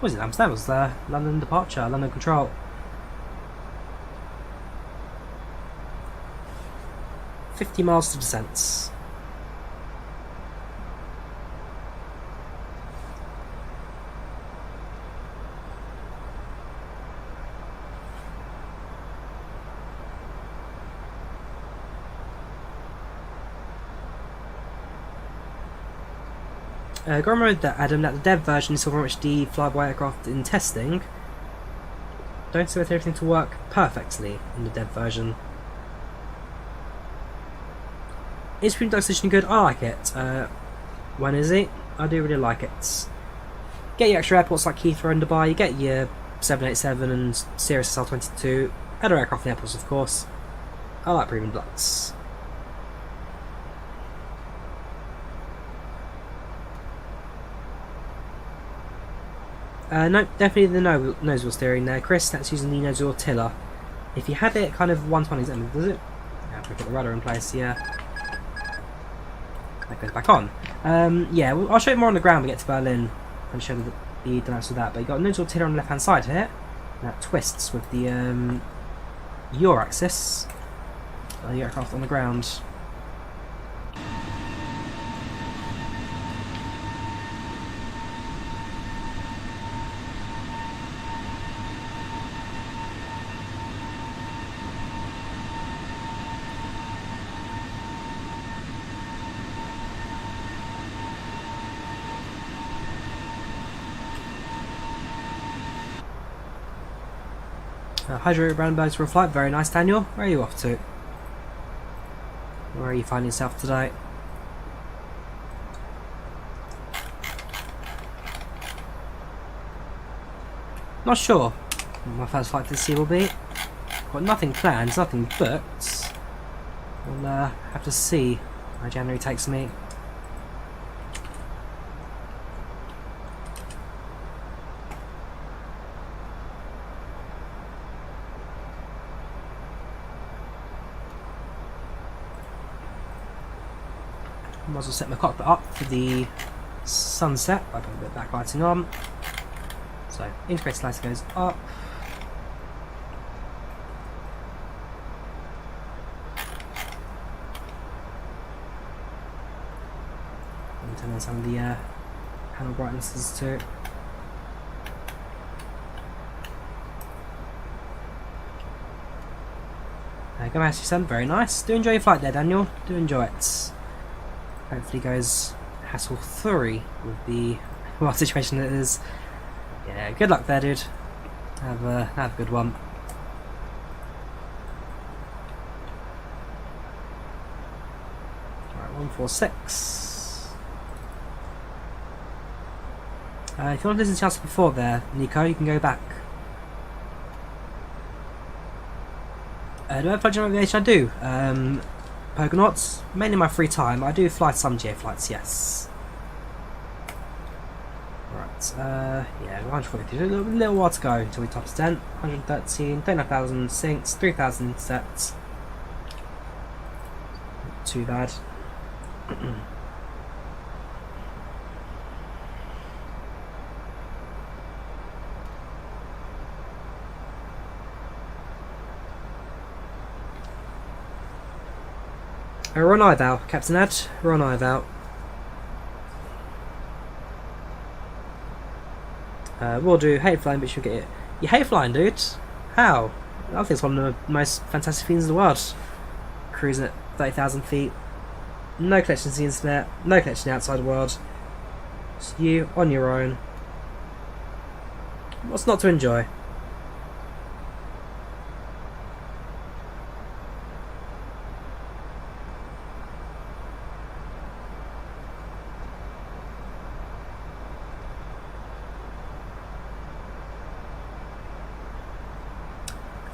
Speaker 1: Was it Amsterdam? Was the London departure, London control. $50 miles to descent. Got to remember that, Adam, that the dev version is still very much the FlyByWire aircraft in testing. Don't expect everything to work perfectly in the dev version. Is Premium Decision good? I like it. When is it? I do really like it. Get your extra airports like Heathrow and Dubai, you get your 787 and Cirrus SL22, other aircraft in airports of course. I like Premium Deluxe. No, definitely the nose wheel steering there, Chris. That's using the nose wheel tiller. If you had it kind of 120, does it? Yeah, we put the rudder in place. Yeah, that goes back on. Yeah, I'll show you more on the ground when we get to Berlin and show the dynamics of that. But you got a nose wheel tiller on the left hand side here. And that twists with the yaw axis. The aircraft on the ground. Hydro Brandenburg for a flight. Very nice, Daniel. Where are you off to? Where are you finding yourself today? Not sure what my first flight to the sea will be. Got nothing planned, nothing booked. We'll have to see where January takes me. Might as well set my cockpit up for the sunset by putting a bit of backlighting on. So, integrated lighting goes up. And turn on some of the panel brightnesses too. Go ask your son, very nice. Do enjoy your flight there, Daniel. Do enjoy it. Hopefully goes hassle-free with the situation it is. Yeah, good luck there, dude. Have a good one. Alright, 146. If you want to listen to us before there, Nico, you can go back. Do I have flight aviation? I do. Pogonauts, mainly in my free time. I do fly some GA flights, yes. Right, yeah, 142. A little while to go until we top 10. 113, 39,000 sinks, 3,000 sets. Not too bad. We're on IVAO, Captain Ad. We're on IVAO. We'll do hate flying, but you'll get it. You hate flying, dude? How? I think it's one of the most fantastic things in the world. Cruising at 30,000 feet. No connection to the internet. No connection to the outside world. Just you on your own. What's not to enjoy?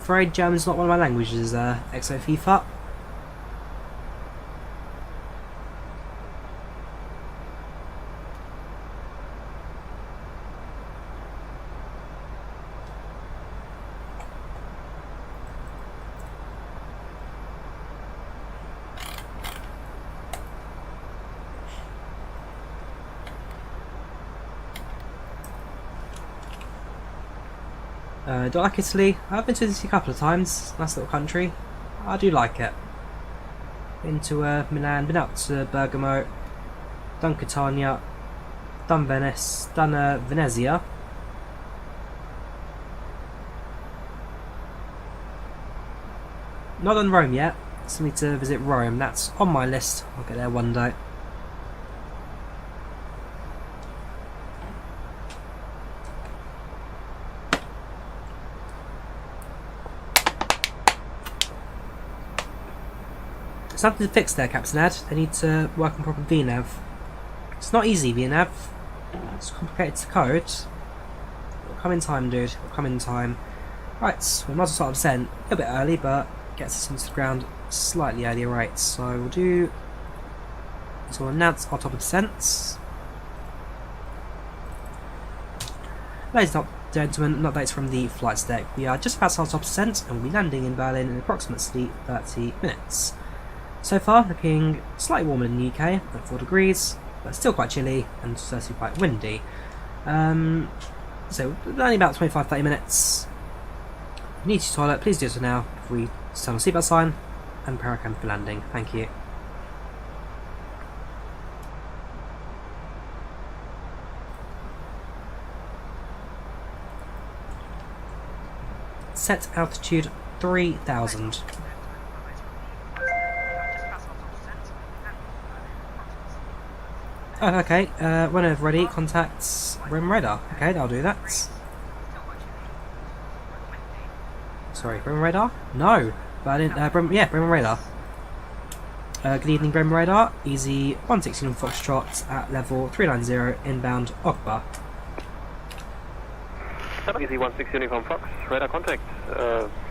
Speaker 1: Afraid German's not one of my languages, XO FIFA. Do I like Italy? I've been to Italy a couple of times. Nice little country. I do like it. Been to Milan, been out to Bergamo, done Catania, done Venice, done Venezia. Not done Rome yet. Still need to visit Rome. That's on my list. I'll get there one day. Something to fix there, Captain Ed. They need to work on proper VNAV. It's not easy, VNAV. It's complicated to code. It'll come in time, dude. It'll come in time. Right, we might as well start descent a little bit early, but gets us into the ground slightly earlier rates. So we'll do. So we'll announce our top of descents. Ladies and gentlemen, updates from the flight deck. We are just past our top descent and we'll be landing in Berlin in approximately 30 minutes. So far, looking slightly warmer than the UK, at 4 degrees, but still quite chilly and certainly quite windy. So, only about 25-30 minutes. If you need to use the toilet, please do so now before we turn on the seatbelt sign and prepare our cabin for landing. Thank you. Set altitude 3000. Oh, okay, whenever ready, contacts Rim Radar. Okay, I'll do that. Sorry, Rim Radar? No, but I didn't, Rim Radar. Good evening, Rim Radar. Easy 116 Foxtrot at level 390, inbound Ogba.
Speaker 9: Easy 16 Uniform Fox, radar contact.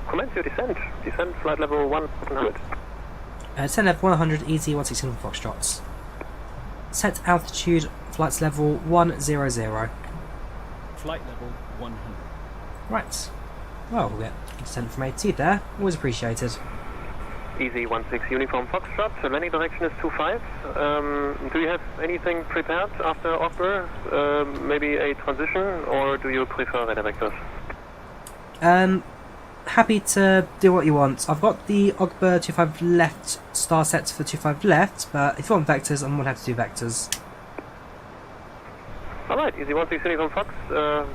Speaker 9: Commence your descent. Descent flight level 100.
Speaker 1: Descent level 100, easy 116 Foxtrots. Set altitude, flights level 100.
Speaker 7: Flight level 100.
Speaker 1: Right. Well, we'll get descent from AT there. Always appreciated.
Speaker 9: Easy 16 Uniform Foxtrot, so landing direction is 25. Do you have anything prepared after Ogber? Maybe a transition, or do you prefer radar vectors?
Speaker 1: Happy to do what you want. I've got the Ogber 25 left star set for 25 left, but if you want vectors, I'm going to have to do vectors.
Speaker 9: Alright, easy 16 Uniform Fox.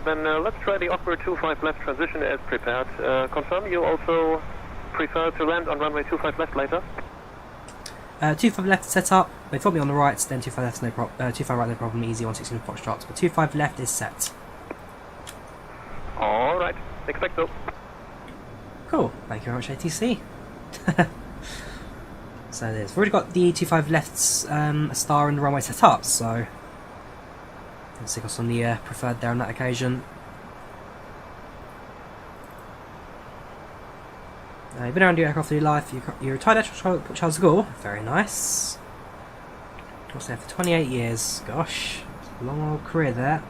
Speaker 9: Then let's try the Ogber 25 left transition as prepared. Confirm you also prefer to land on runway 25 left later?
Speaker 1: 25 left set up. If you want me on the right, then 25 left no problem. 25 right no problem. Easy 116 Foxtrot, but 25 left is set.
Speaker 9: Alright, expect so.
Speaker 1: Cool, thank you very much, ATC. So it is. We've already got the 25 left star and the runway set up, so let's stick us on the preferred there on that occasion. You've been around your aircraft through your life. You're retired Admiral Charles de Gaulle. Very nice. I was there for 28 years. Gosh, long old career there.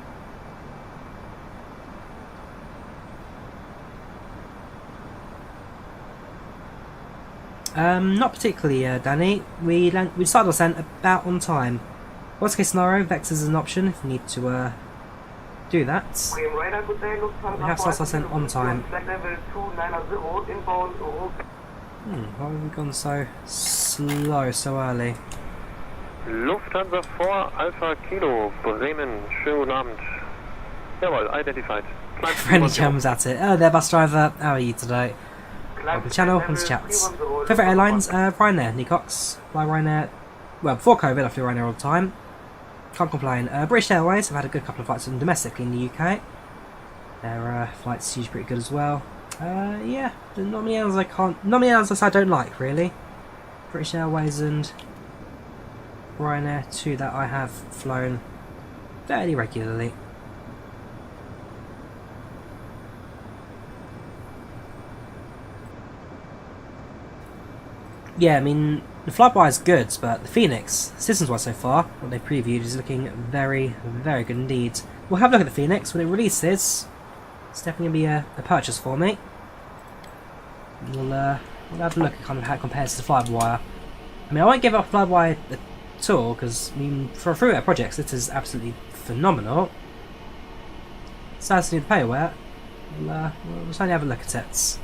Speaker 1: Not particularly, Danny. We started our descent about on time. Worst case scenario, vectors is an option if we need to do that. We have started our descent on time. Why have we gone so slow, so early?
Speaker 9: Lufthansa 4 Alpha Kilo, Bremen, schönen guten Abend. Jawohl, identified.
Speaker 1: Friendly chums at it. Oh, there, bus driver. How are you today? Welcome to the channel, welcome to chats. Favourite airlines, Ryanair, Nicox. Fly Ryanair. Well, before COVID, I flew Ryanair all the time. Can't complain. British Airways, I've had a good couple of flights domestically in the UK. Their flights usually pretty good as well. Yeah, not many airlines I don't like, really. British Airways and Ryanair, two that I have flown fairly regularly. Yeah, I mean, the FlyByWire is good, but the Phoenix, systems-wise so far, what they've previewed is looking very, very good indeed. We'll have a look at the Phoenix when it releases. It's definitely going to be a purchase for me. We'll have a look at kind of how it compares to the FlyByWire. I mean, I won't give up FlyByWire at all, because, I mean, for through-air projects, this is absolutely phenomenal. Sounds new to payware, we'll certainly have a look at it.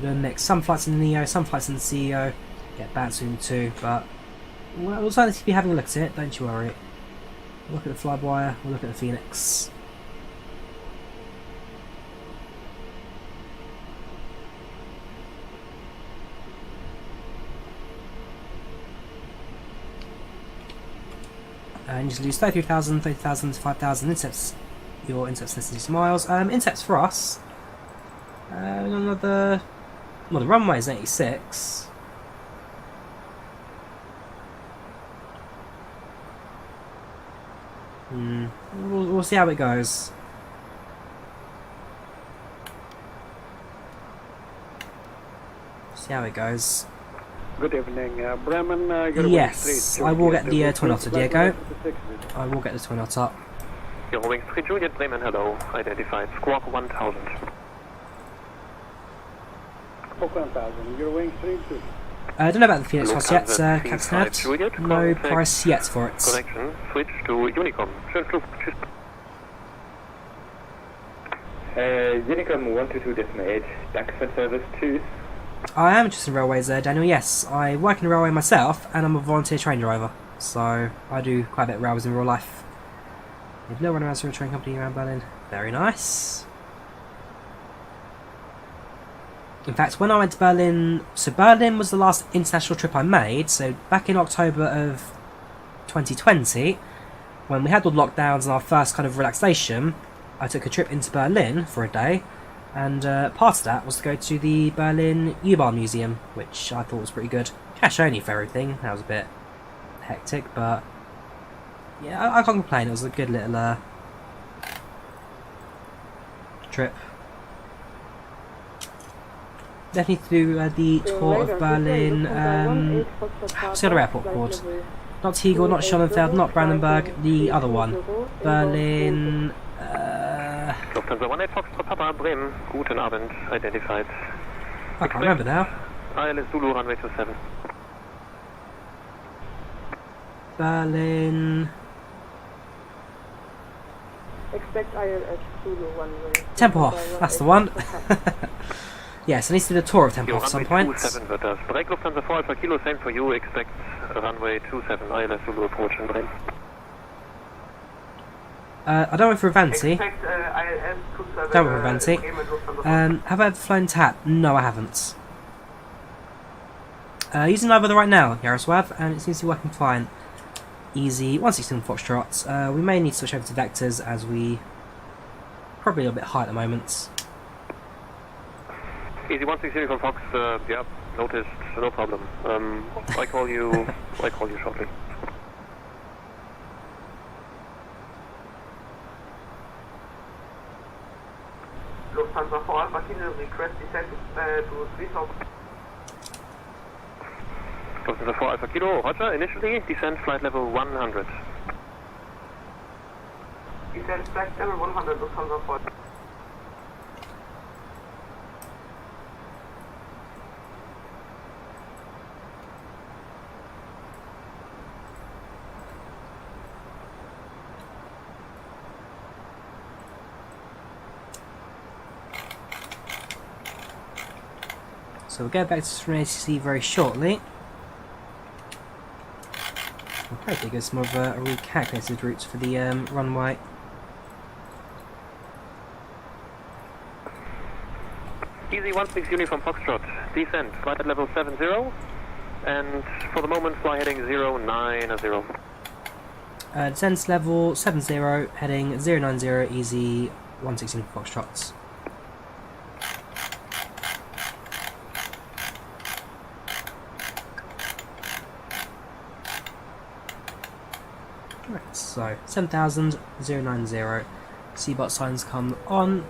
Speaker 1: We'll mix some flights in the Neo, some flights in the CEO, get bounced in too, but we'll certainly be having a look at it, don't you worry. We'll look at the FlyByWire, we'll look at the Phoenix. And you just lose 33,000, 30,000, 5,000 intercepts. Your intercepts less than 60 miles. Intercepts for us. Another. Well, the runway is 86. We'll see how it goes. See how it goes.
Speaker 12: Good evening, Bremen.
Speaker 1: Yes, I will get the Twin Otter, Diego. I will get the Twin Otter.
Speaker 9: Eurowings 3 Juliet Bremen, hello. Identified. Squawk 1000.
Speaker 12: Squawk 1000. Eurowings 3 2.
Speaker 1: I don't know about the Phoenix Cross yet, Captain. No price yet for it.
Speaker 9: Correction. Switch to Unicom. Schönen Flug. Tschüss.
Speaker 13: Unicom 122.8. Danke für Service. Tschüss.
Speaker 1: I am interested in railways there, Daniel. Yes, I work in a railway myself, and I'm a volunteer train driver, so I do quite a bit of railways in real life. With no runarounds for a train company around Berlin. Very nice. In fact, when I went to Berlin, so Berlin was the last international trip I made, so back in October of 2020, when we had all the lockdowns and our first kind of relaxation, I took a trip into Berlin for a day, and part of that was to go to the Berlin U-Bahn Museum, which I thought was pretty good. Cash only for everything, that was a bit hectic, but yeah, I can't complain, it was a good little trip. Definitely to do the tour of Berlin, what's the other airport called? Not Tegel, not Schonenfeld, not Brandenburg, the other one. Berlin...
Speaker 9: Lufthansa 18 Foxtrot Papa Bremen, guten Abend, identified.
Speaker 1: I can't remember now.
Speaker 9: ILS Zulu runway 27.
Speaker 1: Berlin...
Speaker 3: Expect ILS Zulu runway.
Speaker 1: Tempelhof, that's the one. Yes, I need to do the tour of Tempelhof at some point.
Speaker 9: 27 wird das. Break Lufthansa 4 Alpha Kilo, same for you, expect runway 27, ILS Zulu approach in Bremen.
Speaker 1: I don't wait for a Vanti. Don't wait for a Vanti. Have I ever flown TAP? No, I haven't. Using either right now, Aerosoft, and it seems to be working fine. Easy 116 Foxtrot. We may need to switch over to vectors as we probably a little bit high at the moment.
Speaker 9: Easy 160 Uniform Fox, yeah, noticed, no problem. I call you shortly.
Speaker 14: Lufthansa 4 Alpha Kilo, request descent to 3000.
Speaker 9: Lufthansa 4 Alpha Kilo, roger, initially, descent flight level 100.
Speaker 14: Descent flight level 100, Lufthansa 4.
Speaker 1: So we'll go back to ATC very shortly. We'll hopefully get some of a recalculated routes for the runway.
Speaker 9: Easy 16 Uniform Foxtrot, descent, flight at level 70, and for the moment fly heading 090.
Speaker 1: Descent level 70, heading 090, easy 116 Foxtrots. Right, so 7000, 090, Seabot signs come on.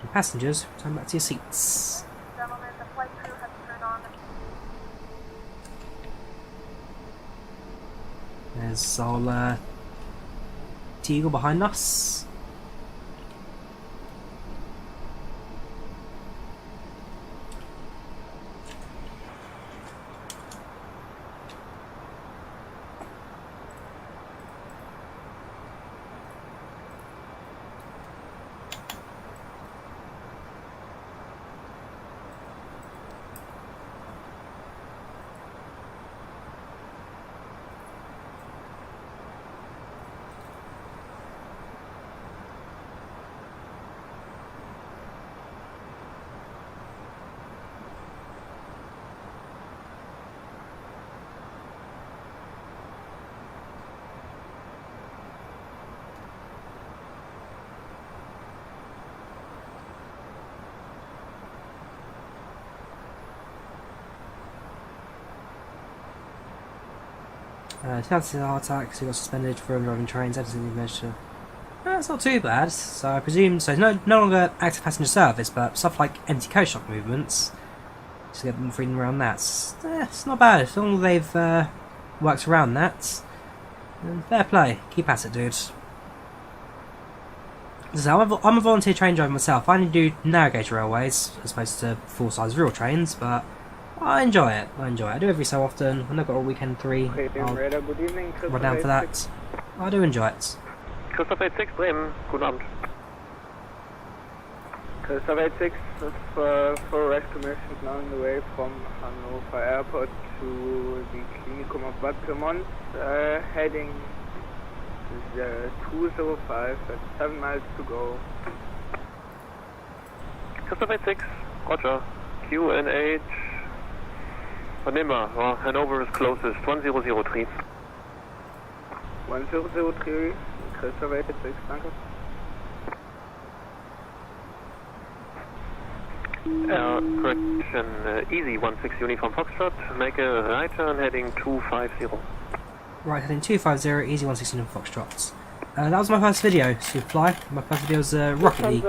Speaker 1: And passengers, turn back to your seats.
Speaker 5: Gentlemen, the flight crew has turned on.
Speaker 1: There's our Teagle behind us. Chances of heart attacks, he got suspended from driving trains, everything measure. It's not too bad, so I presume, so no longer active passenger service, but stuff like empty coach shock movements, just get them freedom around that. It's not bad, as long as they've worked around that, then fair play, keep at it, dude. So I'm a volunteer train driver myself. I only do Navigator railways, as opposed to full-size real trains, but I enjoy it. I do every so often. When I've got a weekend 3, I'll run down for that. I do enjoy it.
Speaker 9: Christoph 86, Bremen, guten Abend.
Speaker 15: Christoph 86 for rescue mission now on the way from Hannover Airport to the Klinikum of Bad Pyrmont, heading 205 at 7 miles to go.
Speaker 9: Christoph 86, Roger. QNH. Vernehmer, Hanover is closest, 1003.
Speaker 15: 1003, Christoph 86, danke.
Speaker 9: Correction, easy 16 Uniform Foxtrot, make a right turn heading 250.
Speaker 1: Right, heading 250, easy 116 on Foxtrot. That was my first video, Superfly. My first video was a Rocket League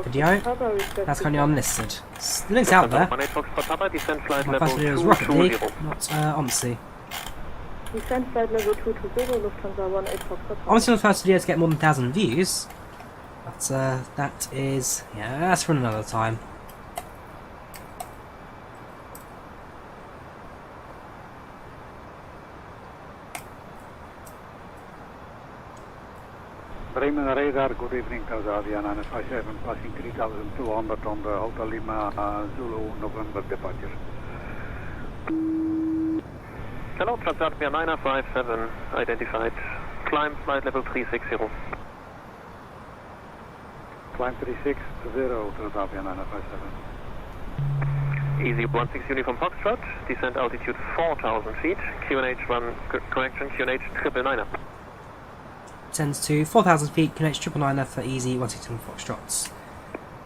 Speaker 1: video. That's currently unlisted. The link's out there. My first video was Rocket League, not OMSI. Obviously, the first video to get more than 1,000 views, but that is, yeah, that's for another time.
Speaker 16: Bremen radar, good evening, Transavia 957, passing 3200 on the Hotel Lima Zulu November departure.
Speaker 9: Hello, Transavia 957, identified. Climb flight level 360.
Speaker 16: Climb 360, Transavia 957.
Speaker 9: Easy 16 Uniform Foxtrot, descent altitude 4,000 feet, QNH 1, correction, QNH 999.
Speaker 1: Descends to 4,000 feet, QNH 999 for easy 116 Foxtrots.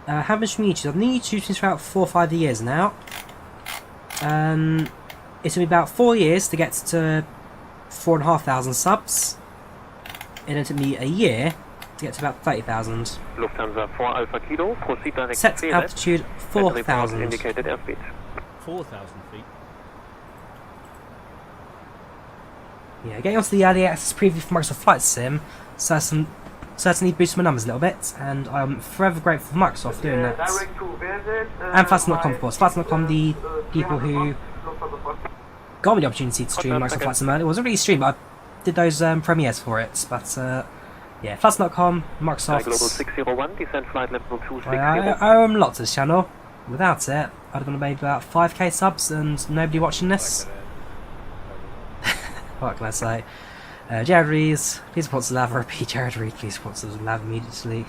Speaker 1: How much from YouTube? I've been YouTube for about 4 or 5 years now. It's going to be about 4 years to get to 4,500 subs. And it took me a year to get to about 30,000.
Speaker 9: Lufthansa 4 Alpha Kilo, proceed direct.
Speaker 1: Set altitude 4,000.
Speaker 9: Indicated airspeed.
Speaker 7: 4,000 feet.
Speaker 1: Yeah, getting onto the early access preview for Microsoft Flight Sim certainly boosted my numbers a little bit, and I'm forever grateful for Microsoft doing that. And Flights.com, of course. Flights.com, the people who got me the opportunity to stream Microsoft Flight Sim earlier. It wasn't really a stream, but I did those premieres for it. But yeah, Flights.com, Microsoft.
Speaker 9: Global 601, descent flight level 260.
Speaker 1: I owe them lots to this channel. Without it, I'd have made about 5k subs and nobody watching this. What can I say? Jared Rees, please support the lava. Repeat, Jared Rees, please support the lava immediately.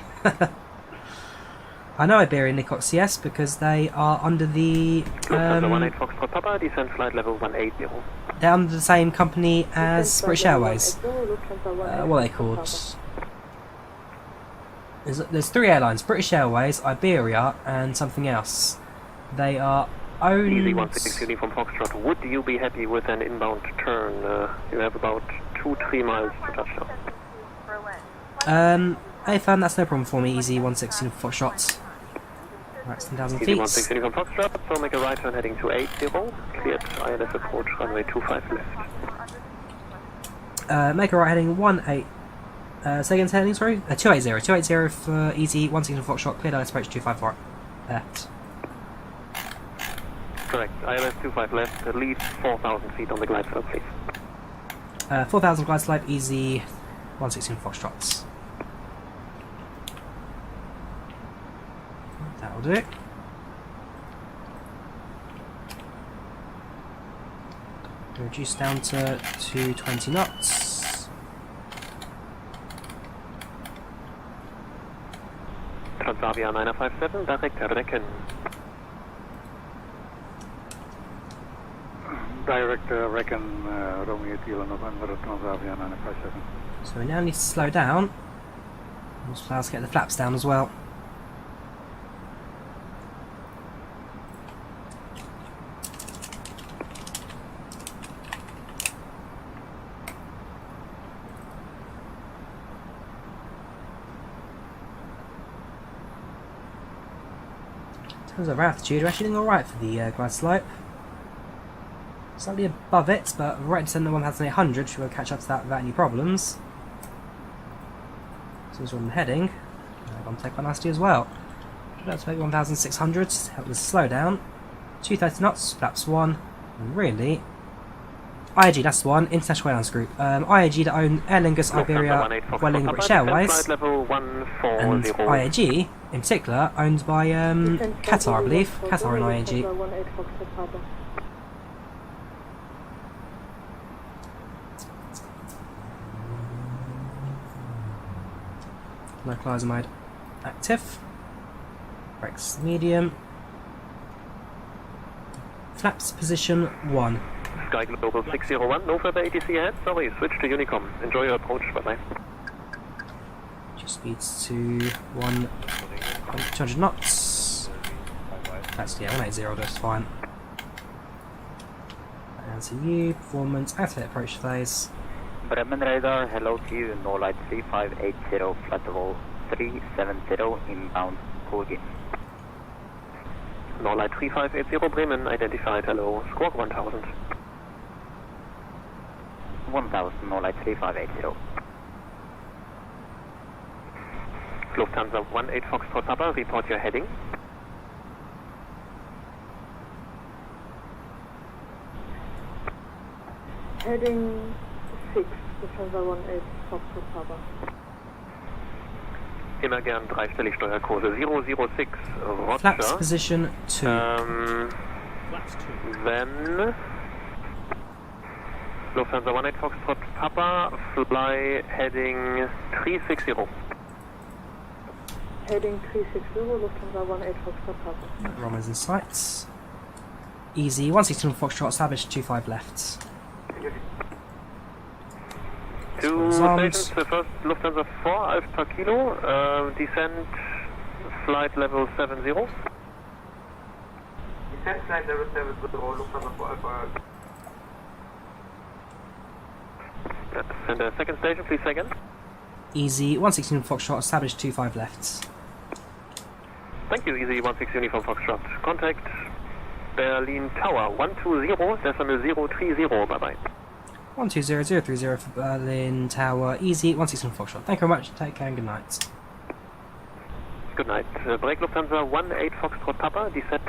Speaker 1: I know Iberia and Nicox, yes, because they are under the.
Speaker 9: 18 Foxtrot Papa, descent flight level 180.
Speaker 1: They're under the same company as British Airways. What are they called? There's 3 airlines: British Airways, Iberia, and something else. They are owned.
Speaker 9: Easy 16 Uniform Foxtrot. Would you be happy with an inbound turn? You have about 2-3 miles to touchdown.
Speaker 1: Hey fam, that's no problem for me. Easy 16 Foxtrot. Right, 10,000 feet.
Speaker 9: Easy 16 Uniform Foxtrot. So make a right turn heading to 80. Cleared ILS approach runway 25 left.
Speaker 1: Make a right heading 18. Say again, heading, sorry? 280. 280 for easy 16 Foxtrot. Cleared ILS approach 25 left.
Speaker 9: Correct. ILS 25 left, lead 4,000 feet on the glide slope, please.
Speaker 1: 4,000 glide slope, easy 116 Foxtrots. That'll do it. Reduce down to 220 knots.
Speaker 9: Transavia 957, direct Reckon.
Speaker 16: Direct Reckon, Romeo Kilo November, Transavia 957.
Speaker 1: So we now need to slow down. Let's get the flaps down as well. terms of altitude, we're actually doing alright for the glide slope. Slightly above it, but right to center 1800, we will catch up to that without any problems. So as we're heading, I'm going to take one nasty as well. Let's make 1600, help us slow down. 230 knots, flaps 1, and really. IAG, that's the one, International Airlines Group. IAG that own Aer Lingus, Iberia, Vueling, British Airways. And IAG, in particular, owned by Qatar, I believe. Qatar and IAG. Localizer mode active. Brakes medium. Flaps position 1.
Speaker 9: Sky Global 601, no further ATC ahead. Sorry, switch to Unicom. Enjoy your approach, bye-bye.
Speaker 1: Just speeds to 200 knots. That's, yeah, 180, that's fine. And to you, performance, activate approach phase.
Speaker 11: Bremen radar, hello to you, no light 3580, flight level 370, inbound, Kurgi.
Speaker 9: No light 3580 Bremen, identified, hello, squawk 1000.
Speaker 11: 1000, no light 3580.
Speaker 9: Lufthansa 18 Foxtrot Papa, report your heading.
Speaker 3: Heading 6, Lufthansa 18 Foxtrot Papa.
Speaker 9: Immer gern dreistellig Steuerkurse 006 Roger.
Speaker 1: Flaps position 2.
Speaker 9: Then Lufthansa 18 Foxtrot Papa, fly heading 360.
Speaker 3: Heading 360, Lufthansa 18 Foxtrot Papa.
Speaker 1: Romans in sights. Easy, 116 Foxtrot, established 25 left.
Speaker 9: Two stations, the first Lufthansa 4 Alpha Kilo, descent flight level 70.
Speaker 14: Descent flight level 70, Lufthansa 4 Alpha.
Speaker 9: And the second station, please second.
Speaker 1: Easy, 116 Foxtrot, established 25 left.
Speaker 9: Thank you, Easy 16 Uniform Foxtrot. Contact Berlin Tower 120.030, bye bye.
Speaker 1: 120030 for Berlin Tower, Easy, 116 Foxtrot. Thank you very much, take care and good night.
Speaker 9: Good night. Break Lufthansa 18 Foxtrot Papa, descent.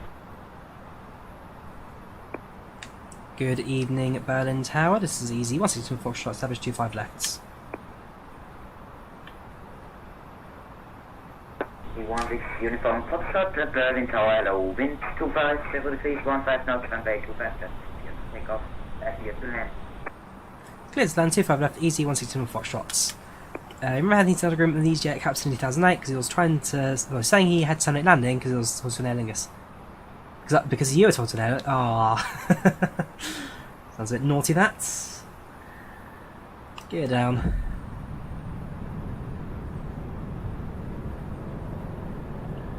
Speaker 1: Good evening, Berlin Tower, this is Easy, 116 Foxtrot, established 25 left.
Speaker 17: 16 Uniform Foxtrot, Berlin Tower, hello, wind 25, level 3, 15 knots, runway 25 left. Take off, Aviator to land.
Speaker 1: Cleared to land, 25 left, Easy, 116 Foxtrots. Remember having to agreement with the easyJet Captain 2008 because he was trying to, well, saying he had to landing because it was an Aer Lingus. Because you were told to know. Ah, sounds a bit naughty. That. Gear down.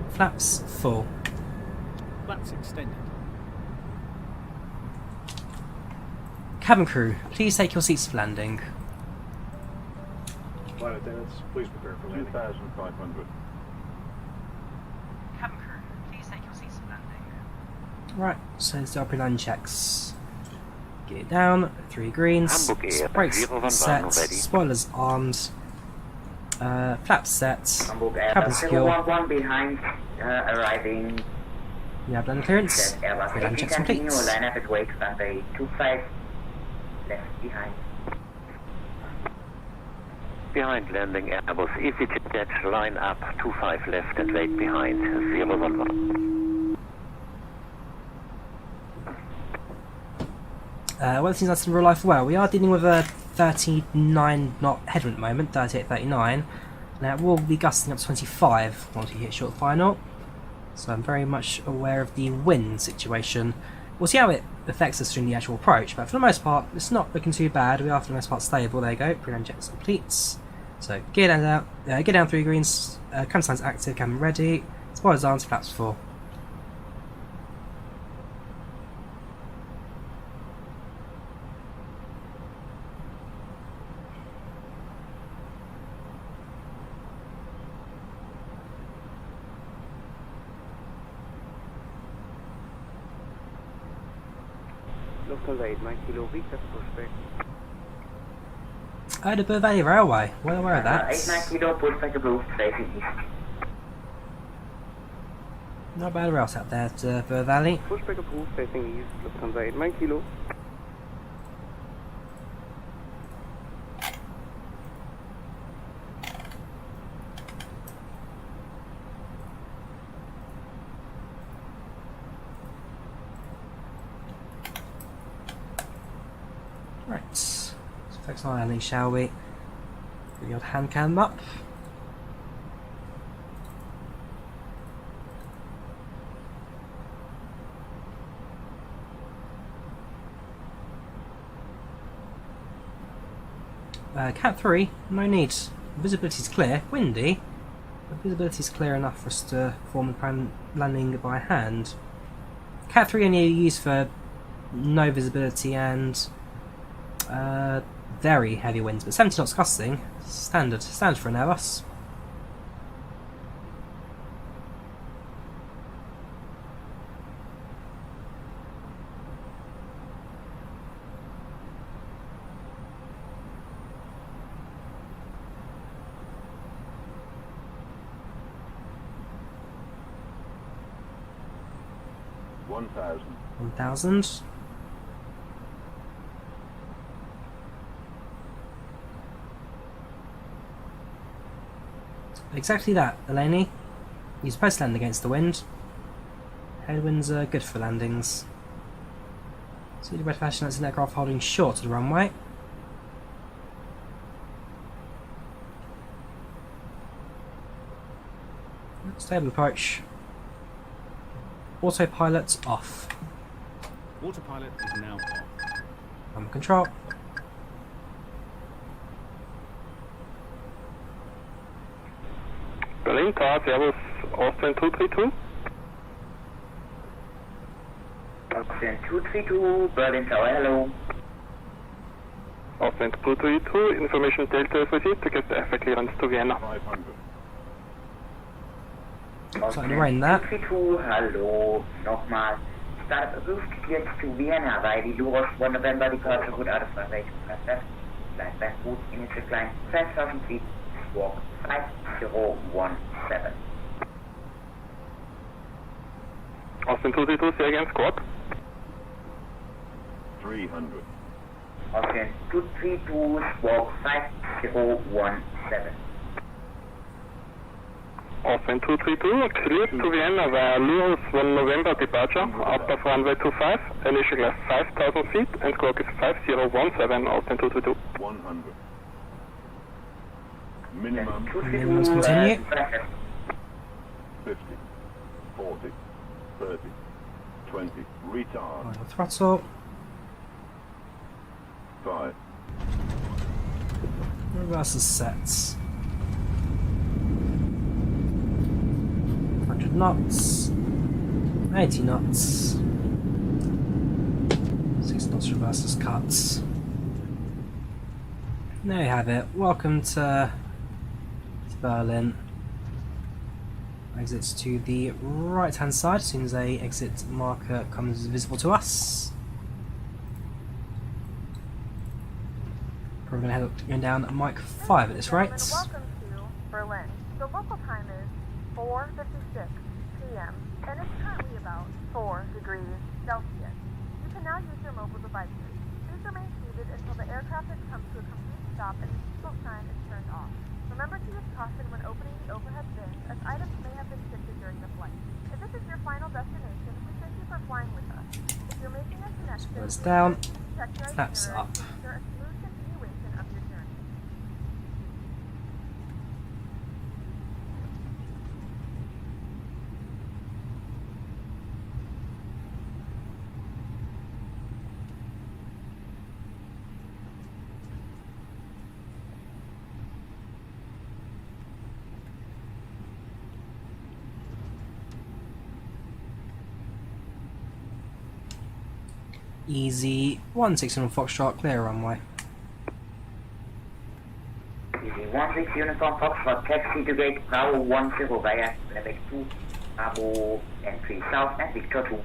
Speaker 1: Flaps full.
Speaker 7: Flaps extended.
Speaker 1: Cabin crew, please take your seats for landing.
Speaker 12: Flight attendants, please prepare for landing.
Speaker 16: 2,500.
Speaker 1: Cabin crew, please take your seats for landing. Right, so let's do our pre-land checks. Get it down, 3 greens, brakes set, spoilers armed, flaps set, cabin secure.
Speaker 17: One behind, arriving.
Speaker 1: You have land clearance, pre-land checks complete.
Speaker 17: Line up at wake, runway 25, left behind.
Speaker 9: Behind landing Airbus easyJet, line up 25 left and wait behind 011.
Speaker 1: Well, things that's in real life well. We are dealing with a 39 knot headwind at the moment, 38, 39. Now it will be gusting up to 25 once we hit short final. So I'm very much aware of the wind situation. We'll see how it affects us during the actual approach, but for the most part, it's not looking too bad. We are for the most part stable. There you go, pre-land checks complete. So gear down, gear down 3 greens, cam signs active, cam ready, spoilers on, flaps full.
Speaker 15: Lufthansa 8 Mike Kilo Victor, pushback.
Speaker 1: Oh, the Berlin Railway. Well aware of that.
Speaker 17: 89 Kilo, pushback approved, facing east.
Speaker 1: Not bad route out there to Bur Valley.
Speaker 15: Pushback approved, facing east, Lufthansa 8 Mike Kilo.
Speaker 1: Right, let's focus on landing, shall we? Get the old hand cam up. Cat 3, no need. Visibility's clear, windy, but visibility's clear enough for us to perform the landing by hand. Cat 3 only used for no visibility and very heavy winds, but 70 knots gusting, standard for an Airbus. One thousand. Exactly that, Eleni. You're supposed to land against the wind. Headwinds are good for landings. See the red flashing lights in the aircraft holding short to the runway. Stable approach. Autopilot off.
Speaker 7: Autopilot is now off.
Speaker 1: Number control.
Speaker 9: Berlin, Tower, Airbus Austrian 232.
Speaker 17: Austrian 232, Berlin Tower, hello.
Speaker 9: Austrian 232, information Delta is received to get the FA clearance to Vienna. 500.
Speaker 1: Starting to rain that.
Speaker 17: 232, hallo, nochmal. Start approved, cleared to Vienna, via the Luros 1 November departure route out of runway 257. Flight back route, initial climb 5,000 feet, walk 5017.
Speaker 9: Austrian 232, say again, squawk.
Speaker 6: 300.
Speaker 17: Austrian 232, squawk 5017.
Speaker 9: Austrian 232, cleared to Vienna via Luros 1 November departure, out of runway 25, initial class 5,000 feet, and squawk is 5017, Austrian 232.
Speaker 6: 100. Minimum.
Speaker 1: Minimums continue.
Speaker 6: 50, 40, 30, 20, retard.
Speaker 1: Final throttle.
Speaker 6: 5.
Speaker 1: Reverses sets. 100 knots. 80 knots. 6 knots reverses cuts. There you have it. Welcome to Berlin. Exits to the right hand side as soon as a exit marker comes visible to us. Probably going to head down Mike 5 at this rate.
Speaker 5: Welcome to Berlin. The local time is 4:56 p.m. and it's currently about 4 degrees Celsius. You can now use your mobile devices. Please remain seated until the aircraft has come to a complete stop and the seatbelt sign is turned off. Remember to use caution when opening the overhead bins, as items may have been shifted during the flight. If this is your final destination, we thank you for flying with us. If you're making a connection,
Speaker 1: Goes down.
Speaker 5: check your
Speaker 1: Flaps
Speaker 5: itinerary
Speaker 1: up.
Speaker 5: to ensure a smooth continuation of your journey.
Speaker 1: Easy 160 on Foxtrot, clear runway.
Speaker 17: Easy 16 Uniform Foxtrot, taxi to gate Bravo 10 via level 2, Bravo entry south and Victor 2.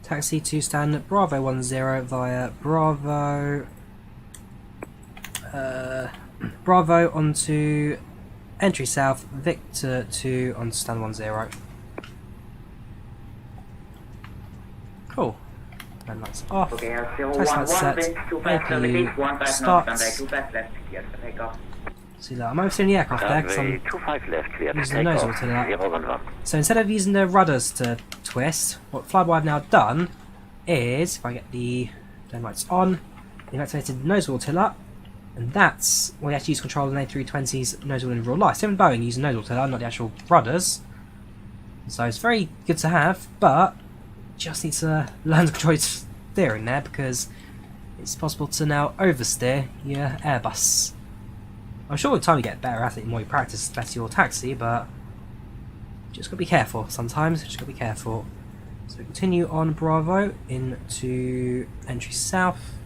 Speaker 1: Taxi to stand Bravo 10 via Bravo. Bravo onto entry south, Victor 2 on stand 10. Cool. And that's off.
Speaker 17: Okay,
Speaker 1: Test lights set. APU starts. See that? I'm overseeing the aircraft there because I'm using the nose wheel to that. So instead of using the rudders to twist, what FlyByWire have now done is, if I get the lights on, they've activated the nose wheel tiller, and that's why you have to use control of an A320's nose wheel in real life. Same with Boeing using nose wheel tiller, not the actual rudders. So it's very good to have, but just need to learn to control your steering there because it's possible to now oversteer your Airbus. I'm sure with time you get better at it, the more you practice, the better your taxi, but just gotta be careful sometimes, just gotta be careful. So we continue on Bravo into entry south.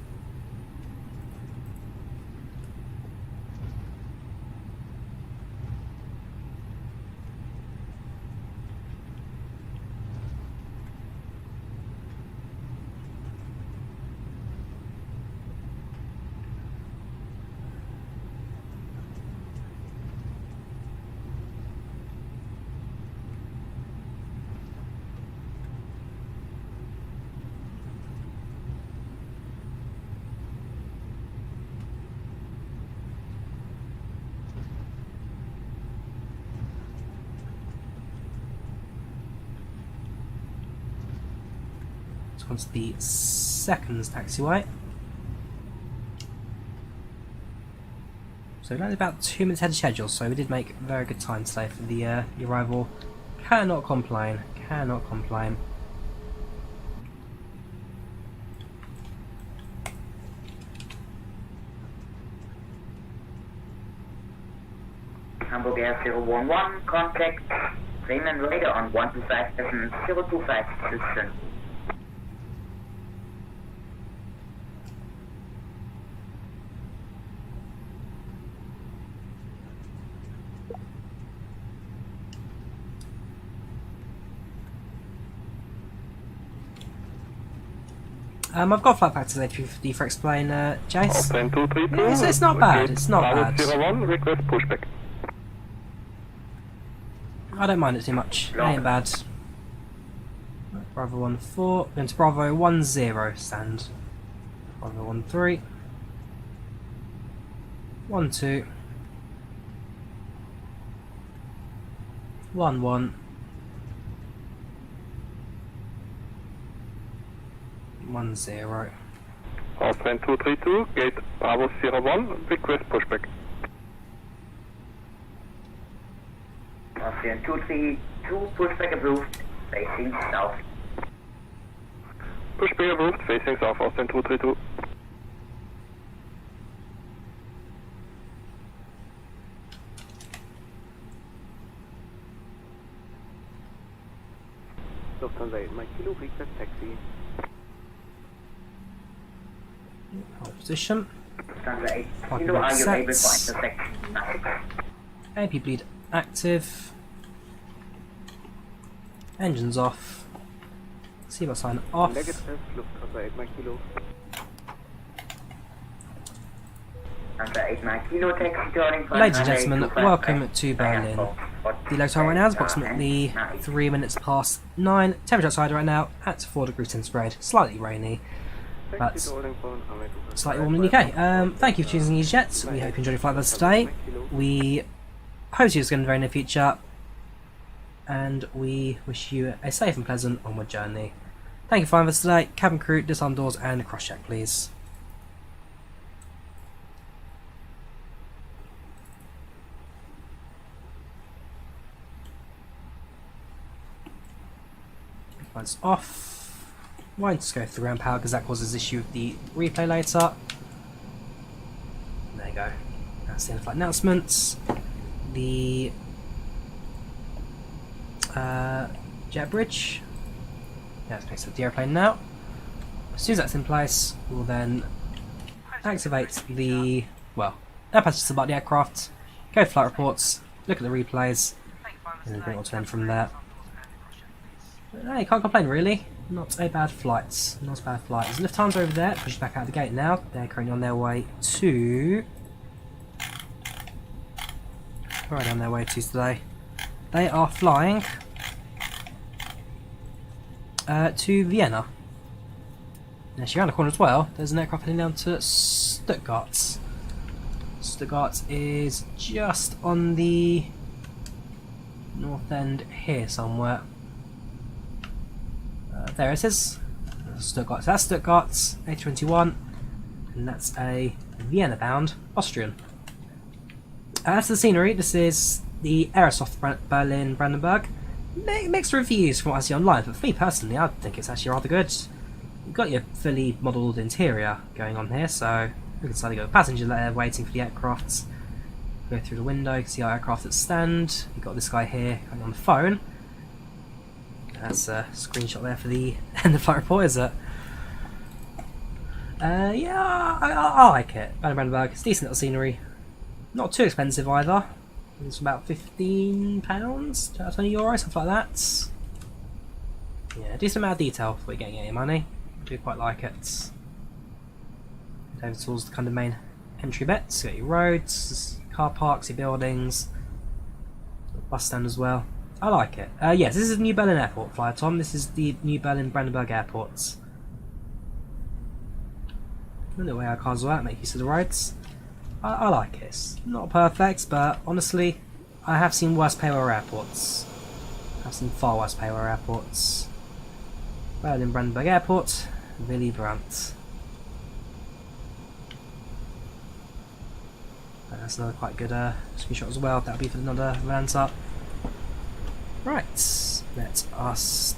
Speaker 1: Onto the second taxiway. So we're only about 2 minutes ahead of schedule, so we did make very good time today for the arrival. Cannot complain, cannot complain.
Speaker 17: Hamburg Air 011, contact Bremen radar on 125 025 position.
Speaker 1: I've got flight factors A350 for explain, Jace. It's not bad, it's not bad.
Speaker 9: Request pushback.
Speaker 1: I don't mind it too much, it ain't bad. Bravo 14, going to Bravo 10 stand. Bravo 13. 12. 11. 10.
Speaker 9: Austin 232, gate Bravo 01, request pushback.
Speaker 17: Austin 232, pushback approved, facing south.
Speaker 9: Pushback approved, facing south, Austin 232.
Speaker 13: Lufthansa 8 Mike Kilo, request taxi.
Speaker 1: Hold position.
Speaker 17: Lufthansa 8 Kilo, are you able for intersection?
Speaker 1: AP bleed active. Engines off. Seatbelt sign off.
Speaker 13: Negative, Lufthansa 8 Mike Kilo.
Speaker 17: Lufthansa 8 Mike Kilo, taxi turning for
Speaker 1: Ladies and gentlemen, welcome to Berlin. The low time right now is approximately 3 minutes past 9. Temperature outside right now at 4 degrees centigrade. Slightly rainy, but slightly warm in the UK. Thank you for choosing easyJet. We hope you enjoyed your flight with us today. We hope you see us again in the very near future, and we wish you a safe and pleasant onward journey. Thank you for flying with us today. Cabin crew, disarm doors and cross check, please. Lights off. Won't just go through ground power because that causes issue with the replay later. There you go. That's the end of flight announcements. The jet bridge. Yeah, let's place up the airplane now. As soon as that's in place, we'll then activate the passengers about the aircraft, go to flight reports, look at the replays, and then bring it all to an end from there. Hey, can't complain really. Not a bad flight. Not a bad flight. There's Lufthansa over there. Pushed back out the gate now. They're currently on their way to... Where are they on their way to today? They are flying to Vienna. And actually around the corner as well, there's an aircraft heading down to Stuttgart. Stuttgart is just on the north end here somewhere. There it is. Stuttgart. So that's Stuttgart A321, and that's a Vienna bound Austrian. That's the scenery. This is the Aerosoft Berlin Brandenburg. Mixed reviews from what I see online, but for me personally, I think it's actually rather good. You've got your fully modelled interior going on here, so we can slightly go passenger there waiting for the aircraft. Go through the window, you can see our aircraft at stand. You've got this guy here going on the phone. That's a screenshot there for the end of flight report, is it? Yeah, I like it. Berlin Brandenburg, it's decent little scenery. Not too expensive either. It's about £15, €20, something like that. Yeah, decent amount of detail for getting your money. I do quite like it. Over towards the kind of main entry bits. You got your roads, car parks, your buildings, bus stand as well. I like it. Yes, this is the New Berlin Airport, Flyer Tom. This is the New Berlin Brandenburg Airport. The way our cars are at, make use of the roads. I like it. It's not perfect, but honestly, I have seen worse payload airports. I've seen far worse payload airports. Berlin Brandenburg Airport, Willy Brandt. That's another quite good screenshot as well. That'll be for another Volanta. Right, let us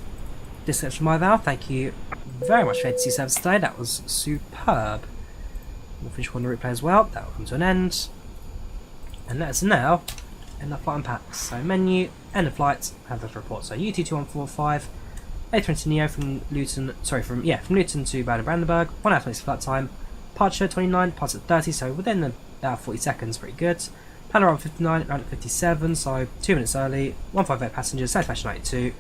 Speaker 1: disconnect from IVAO. Thank you very much for your service today. That was superb. We'll finish one replay as well. That will come to an end. And let us now end the flight unpack. So menu, end of flight, have the report. So UT2145, A320neo from Luton, from Luton to Berlin Brandenburg. 1 hour 20 flight time. Departure 29, parts at 30, so within about 40 seconds, pretty good. Panorama 59, round at 57, so 2 minutes early. 158 passengers, satisfaction 92.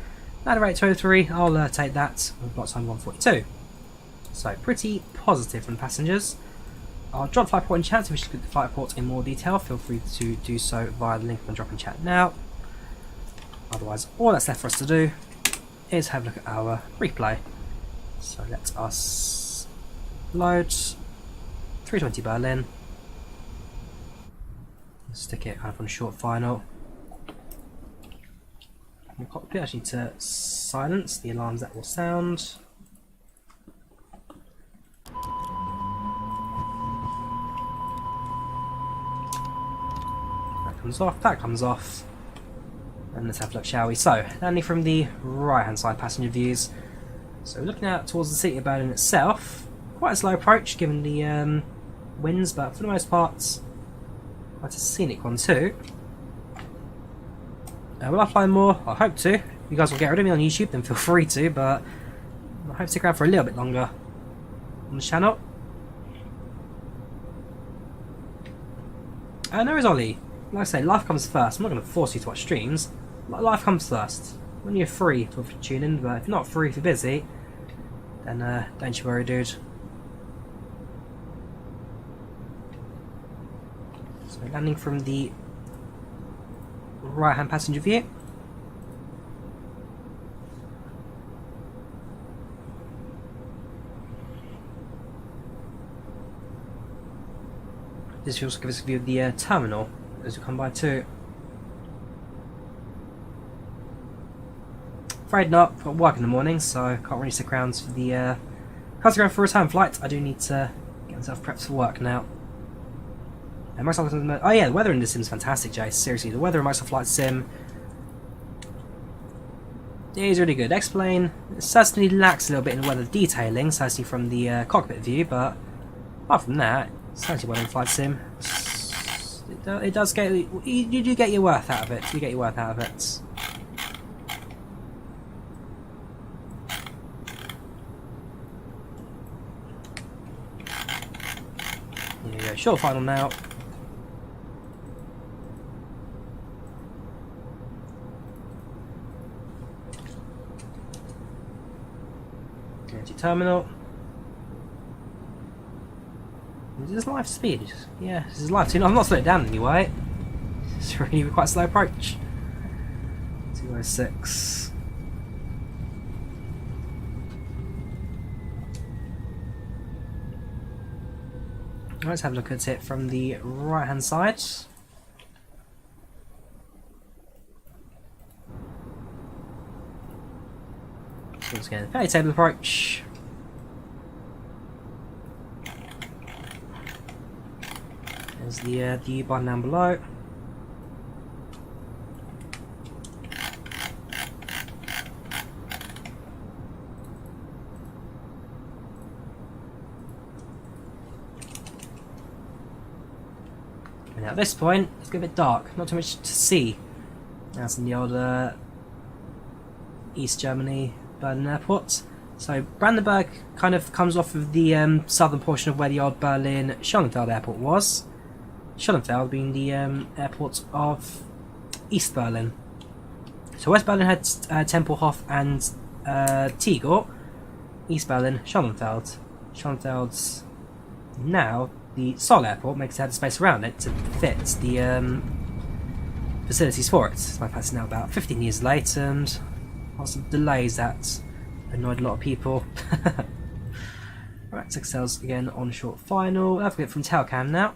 Speaker 1: Ladder rate 203, I'll take that. With flight time 142. So pretty positive from passengers. I'll drop flight report in chat. If you wish to look at the flight report in more detail, feel free to do so via the link I'm dropping in chat now. Otherwise, all that's left for us to do is have a look at our replay. So let us load 320 Berlin. Stick it kind of on a short final. In the cockpit, I just need to silence the alarms that will sound. That comes off, and let's have a look, shall we? So, landing from the right hand side passenger views. So looking out towards the city of Berlin itself, quite a slow approach given the winds, but for the most part quite a scenic one too. Will I fly more? I hope to. If you guys will get rid of me on YouTube, then feel free to, but I hope to stick around for a little bit longer on the channel. No, is Ollie. Like I say, life comes first. I'm not going to force you to watch streams. Life comes first. When you're free, feel free to tune in, but if you're not free, if you're busy, then don't you worry, dude. So landing from the right hand passenger view. This will also give us a view of the terminal as we come by too. Afraid not. I've got work in the morning, so can't really stick around for the can't stick around for a return flight. I do need to get myself prepped for work now. And Microsoft, oh yeah, the weather in this sim is fantastic, Jay. Seriously, the weather in Microsoft Flight Sim is really good. X-Plane certainly lacks a little bit in weather detailing, certainly from the cockpit view, but apart from that, certainly weather in Flight Sim. It does get you do get your worth out of it. You get your worth out of it. There you go. Short final now. terminal. Is this live speed? Yeah, this is live speed. I'm not slowing it down anyway. It's really quite a slow approach. 206. Let's have a look at it from the right hand side. Once again, fairly table approach. There's the U-button down below. And at this point, it's getting a bit dark, not too much to see. That's in the old East Germany Berlin Airport. So Brandenburg kind of comes off of the southern portion of where the old Berlin Schönefeld Airport was. Schönefeld being the airport of East Berlin. So West Berlin had Tempelhof and Tegel. East Berlin, Schönefeld. Schönefeld's now the Sol Airport makes it have the space around it to fit the facilities for it. So it's now about 15 years late and lots of delays that annoyed a lot of people. Right, 6 cells again on short final. I've got it from tail cam now.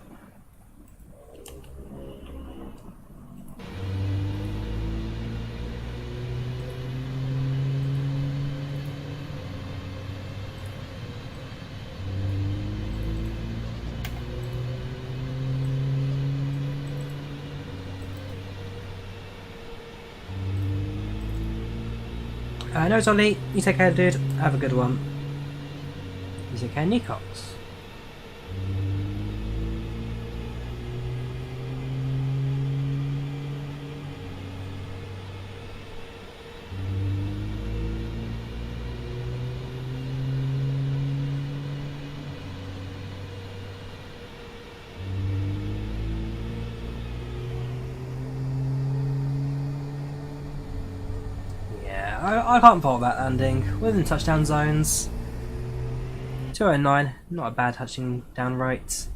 Speaker 1: No, Ollie, you take care, dude. Have a good one. You take care, Nicox. I can't fault that landing. Within touchdown zones. 209, not a bad touching down rate.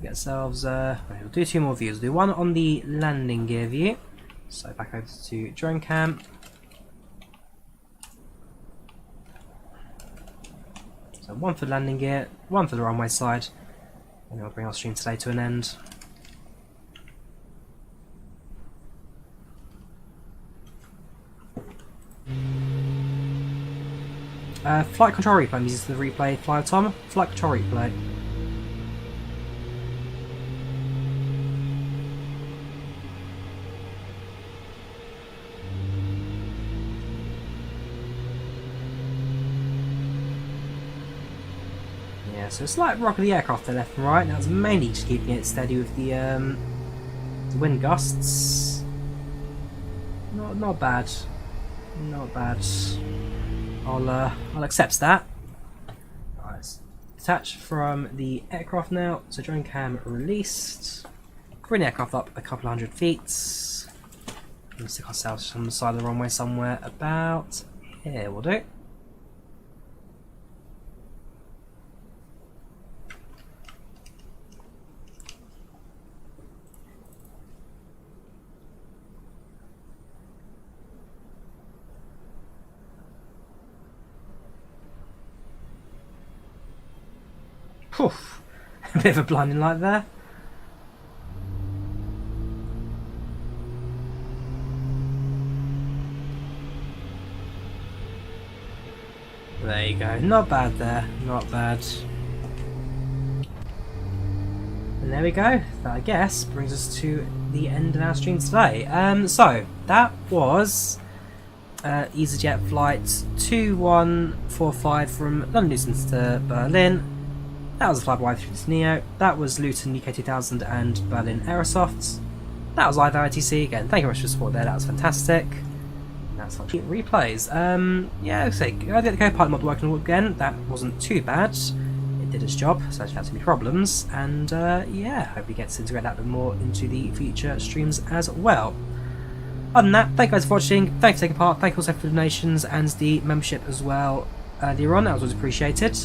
Speaker 1: Get ourselves, we'll do 2 more views. We'll do one on the landing gear view. So back over to drone cam. So one for landing gear, one for the runway side. And then we'll bring our stream today to an end. Flight control replay. I'm using the replay fly Tom. Flight control replay. Yeah, so a slight rock of the aircraft to left and right. That's mainly just keeping it steady with the wind gusts. Not bad. Not bad. I'll accept that. Right, detach from the aircraft now. So drone cam released. Bring the aircraft up a couple 100 feet. We'll stick ourselves on the side of the runway somewhere about here. Will do. Oof. A bit of a blinding light there. There you go. Not bad there. Not bad. And there we go. That, I guess, brings us to the end of our stream today. So, that was easyJet flight 2145 from London Luton to Berlin. That was FlyByWire A320neo. That was Luton UK2000 and Berlin Aerosoft. That was IVAO ATC. Again, thank you very much for the support there. That was fantastic. And that's what replays. Yeah, I did the co-pilot mod working again. That wasn't too bad. It did its job, so I didn't have any problems. And yeah, hope we get to integrate that a bit more into the future streams as well. Other than that, thank you guys for watching. Thanks for taking part. Thank you also for the donations and the membership as well. earlier on. That was always appreciated.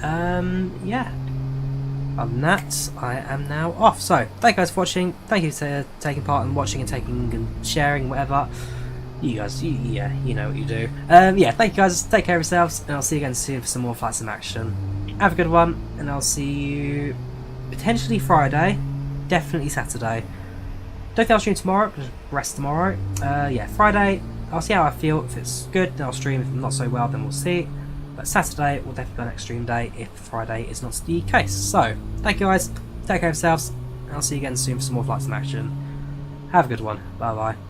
Speaker 1: Yeah. Other than that, I am now off. So, thank you guys for watching. Thank you for taking part in watching and taking and sharing, whatever. You guys, yeah, you know what you do. Yeah, thank you guys. Take care of yourselves, and I'll see you again soon for some more Flight Sim action. Have a good one, and I'll see you potentially Friday, definitely Saturday. Don't think I'll stream tomorrow, just rest tomorrow. Yeah, Friday, I'll see how I feel. If it's good, then I'll stream. If I'm not so well, then we'll see. But Saturday will definitely be an extreme day if Friday is not the case. So, thank you guys, take care of yourselves, and I'll see you again soon for some more Flight Sim action. Have a good one, bye bye.